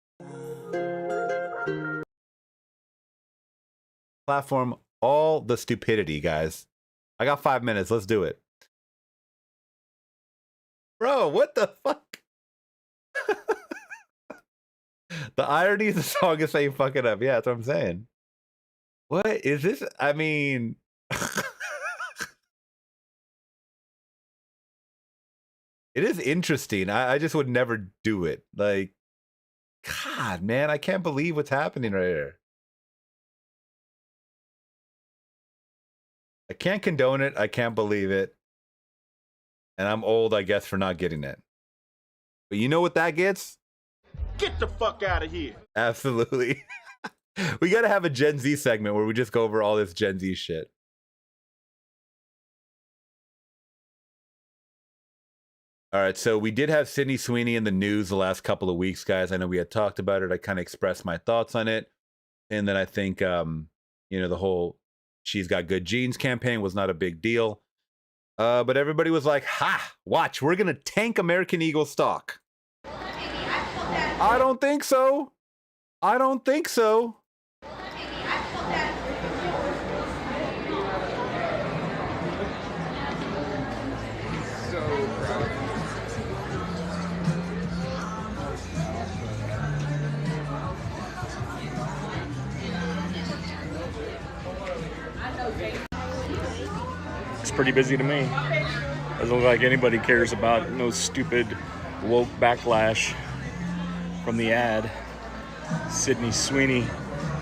Platform all the stupidity, guys. I got 5 minutes. Let's do it. Bro, what the fuck? The irony of the song is saying fuck it up. Yeah, that's what I'm saying. What is this? I mean, it is interesting. I just would never do it. Like, God, man, I can't believe what's happening right here. I can't condone it. I can't believe it. And I'm old, I guess, for not getting it. But you know what that gets? Get the fuck out of here. Absolutely. We got to have a Gen Z segment where we just go over all this Gen Z shit. All right, so we did have Sydney Sweeney in the news the last couple of weeks, guys. I know we had talked about it. I kind of expressed my thoughts on it. And then I think You know, the whole "she's got good genes" campaign was not a big deal. But everybody was like, "Ha! Watch, we're gonna tank American Eagle stock." I don't think so. I don't think so. It's pretty busy to me. Doesn't look like anybody cares about no stupid woke backlash from the ad. Sydney Sweeney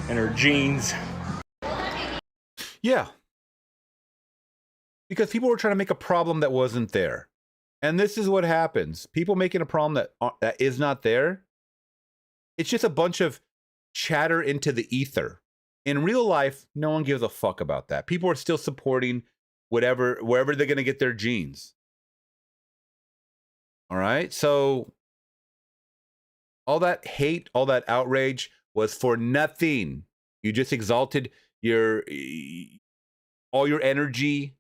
and her jeans. Yeah. Because people were trying to make a problem that wasn't there. And this is what happens. People making a problem that is not there. It's just a bunch of chatter into the ether. In real life, no one gives a fuck about that. People are still supporting whatever, wherever they're going to get their genes. All right. So all that hate, all that outrage was for nothing. You just exalted all your energy,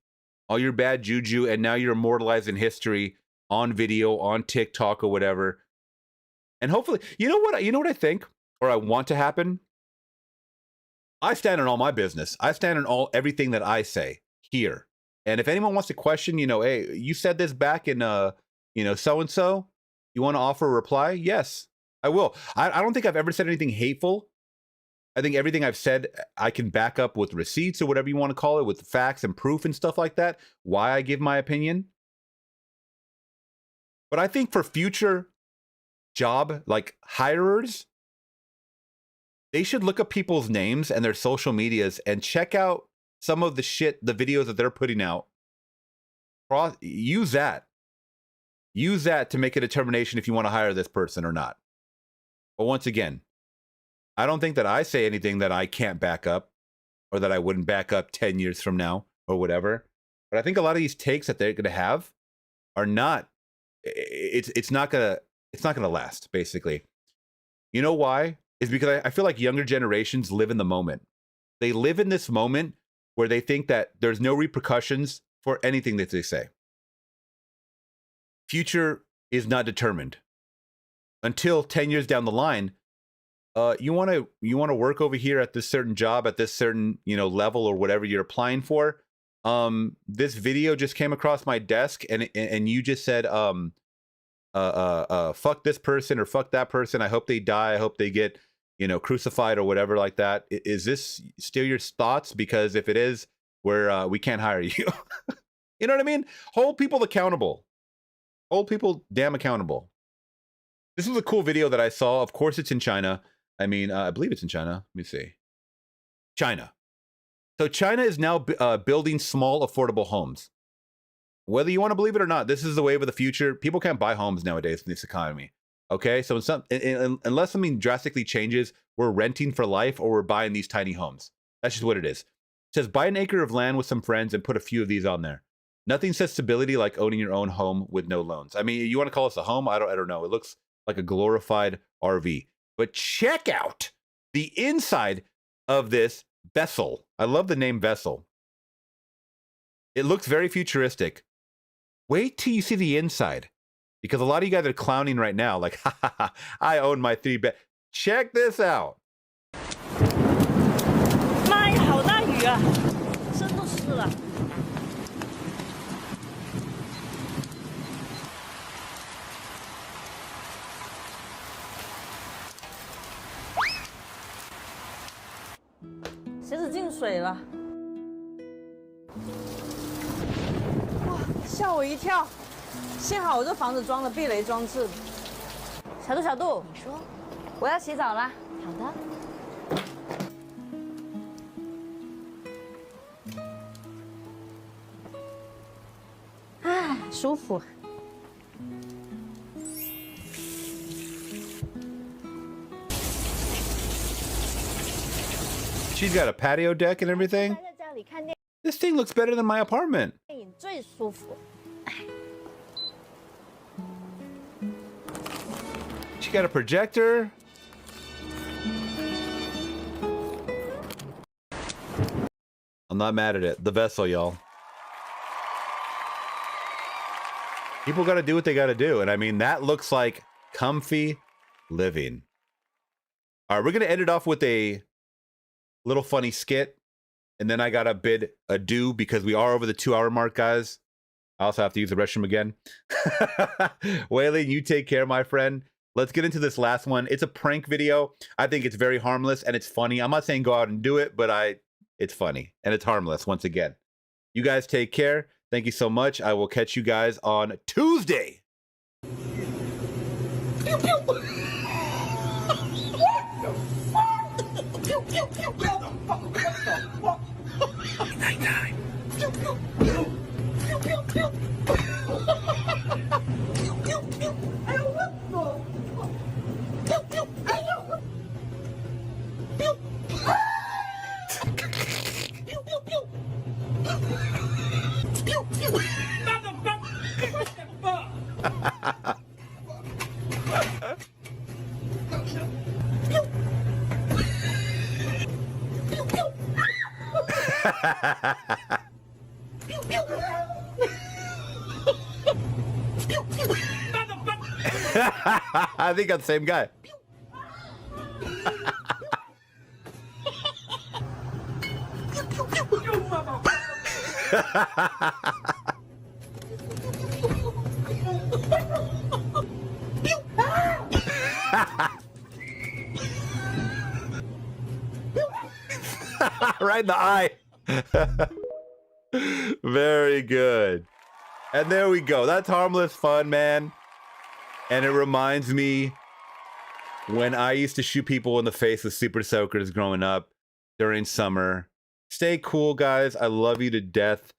all your bad juju, and now you're immortalized in history on video, on TikTok or whatever. And hopefully, you know what I think, or I want to happen? I stand on all my business. I stand on everything that I say here. And if anyone wants to question, hey, you said this back in, so-and-so, you want to offer a reply? Yes, I will. I don't think I've ever said anything hateful. I think everything I've said, I can back up with receipts or whatever you want to call it, with facts and proof and stuff like that, why I give my opinion. But I think for future job, like hirers, they should look up people's names and their social medias and check out some of the videos that they're putting out. Use that to make a determination if you want to hire this person or not. But once again, I don't think that I say anything that I can't back up or that I wouldn't back up 10 years from now or whatever. But I think a lot of these takes that they're going to have are not, it's not going to last, basically. You know why? Is because I feel like younger generations live in the moment. They live in this moment where they think that there's no repercussions for anything that they say. Future is not determined. Until 10 years down the line, you want to work over here at this certain job, at this certain, level or whatever you're applying for. This video just came across my desk and you just said, fuck this person or fuck that person. I hope they die. I hope they get, crucified or whatever like that. Is this still your thoughts? Because if it is, we can't hire you. You know what I mean? Hold people accountable. Hold people damn accountable. This was a cool video that I saw. Of course, it's in China. I mean, I believe it's in China. Let me see. China. So China is now building small, affordable homes. Whether you want to believe it or not, this is the wave of the future. People can't buy homes nowadays in this economy. Okay, so unless something drastically changes, we're renting for life or we're buying these tiny homes. That's just what it is. It says, buy an acre of land with some friends and put a few of these on there. Nothing says stability like owning your own home with no loans. I mean, you want to call this a home? I don't know. It looks like a glorified RV. But check out the inside of this vessel. I love the name vessel. It looks very futuristic. Wait till you see the inside. Because a lot of you guys are clowning right now. Like, ha ha ha, I own my 3-bed. Check this out. 妈呀，好大雨啊！身都湿了。鞋子进水了。哇，吓我一跳！幸好我这房子装了避雷装置。小杜，你说，我要洗澡啦。好的。哎，舒服。She's got a patio deck and everything. This thing looks better than my apartment. 电影最舒服。 She got a projector. I'm not mad at it. The vessel, y'all. People got to do what they got to do. And I mean, that looks like comfy living. All right, we're going to end it off with a little funny skit. And then I got to bid adieu because we are over the 2-hour mark, guys. I also have to use the restroom again. Waylon, you take care, my friend. Let's get into this last one. It's a prank video. I think it's very harmless and it's funny. I'm not saying go out and do it, but it's funny and it's harmless once again. You guys take care. Thank you so much. I will catch you guys on Tuesday. Nighttime. I think I'm the same guy. Right in the eye. Very good. And there we go. That's harmless fun, man. And it reminds me when I used to shoot people in the face with super soakers growing up during summer. Stay cool, guys. I love you to death.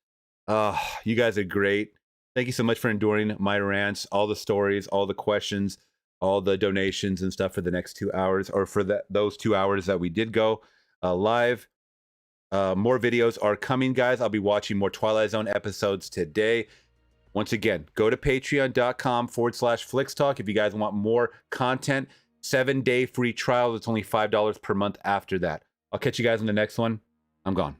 You guys are great. Thank you so much for enduring my rants, all the stories, all the questions, all the donations and stuff for the next 2 hours, or for those 2 hours that we did go live. More videos are coming, guys. I'll be watching more Twilight Zone episodes today. Once again, go to patreon.com/FlixTalk if you guys want more content. 7-day free trial. It's only $5 per month after that. I'll catch you guys in the next one. I'm gone.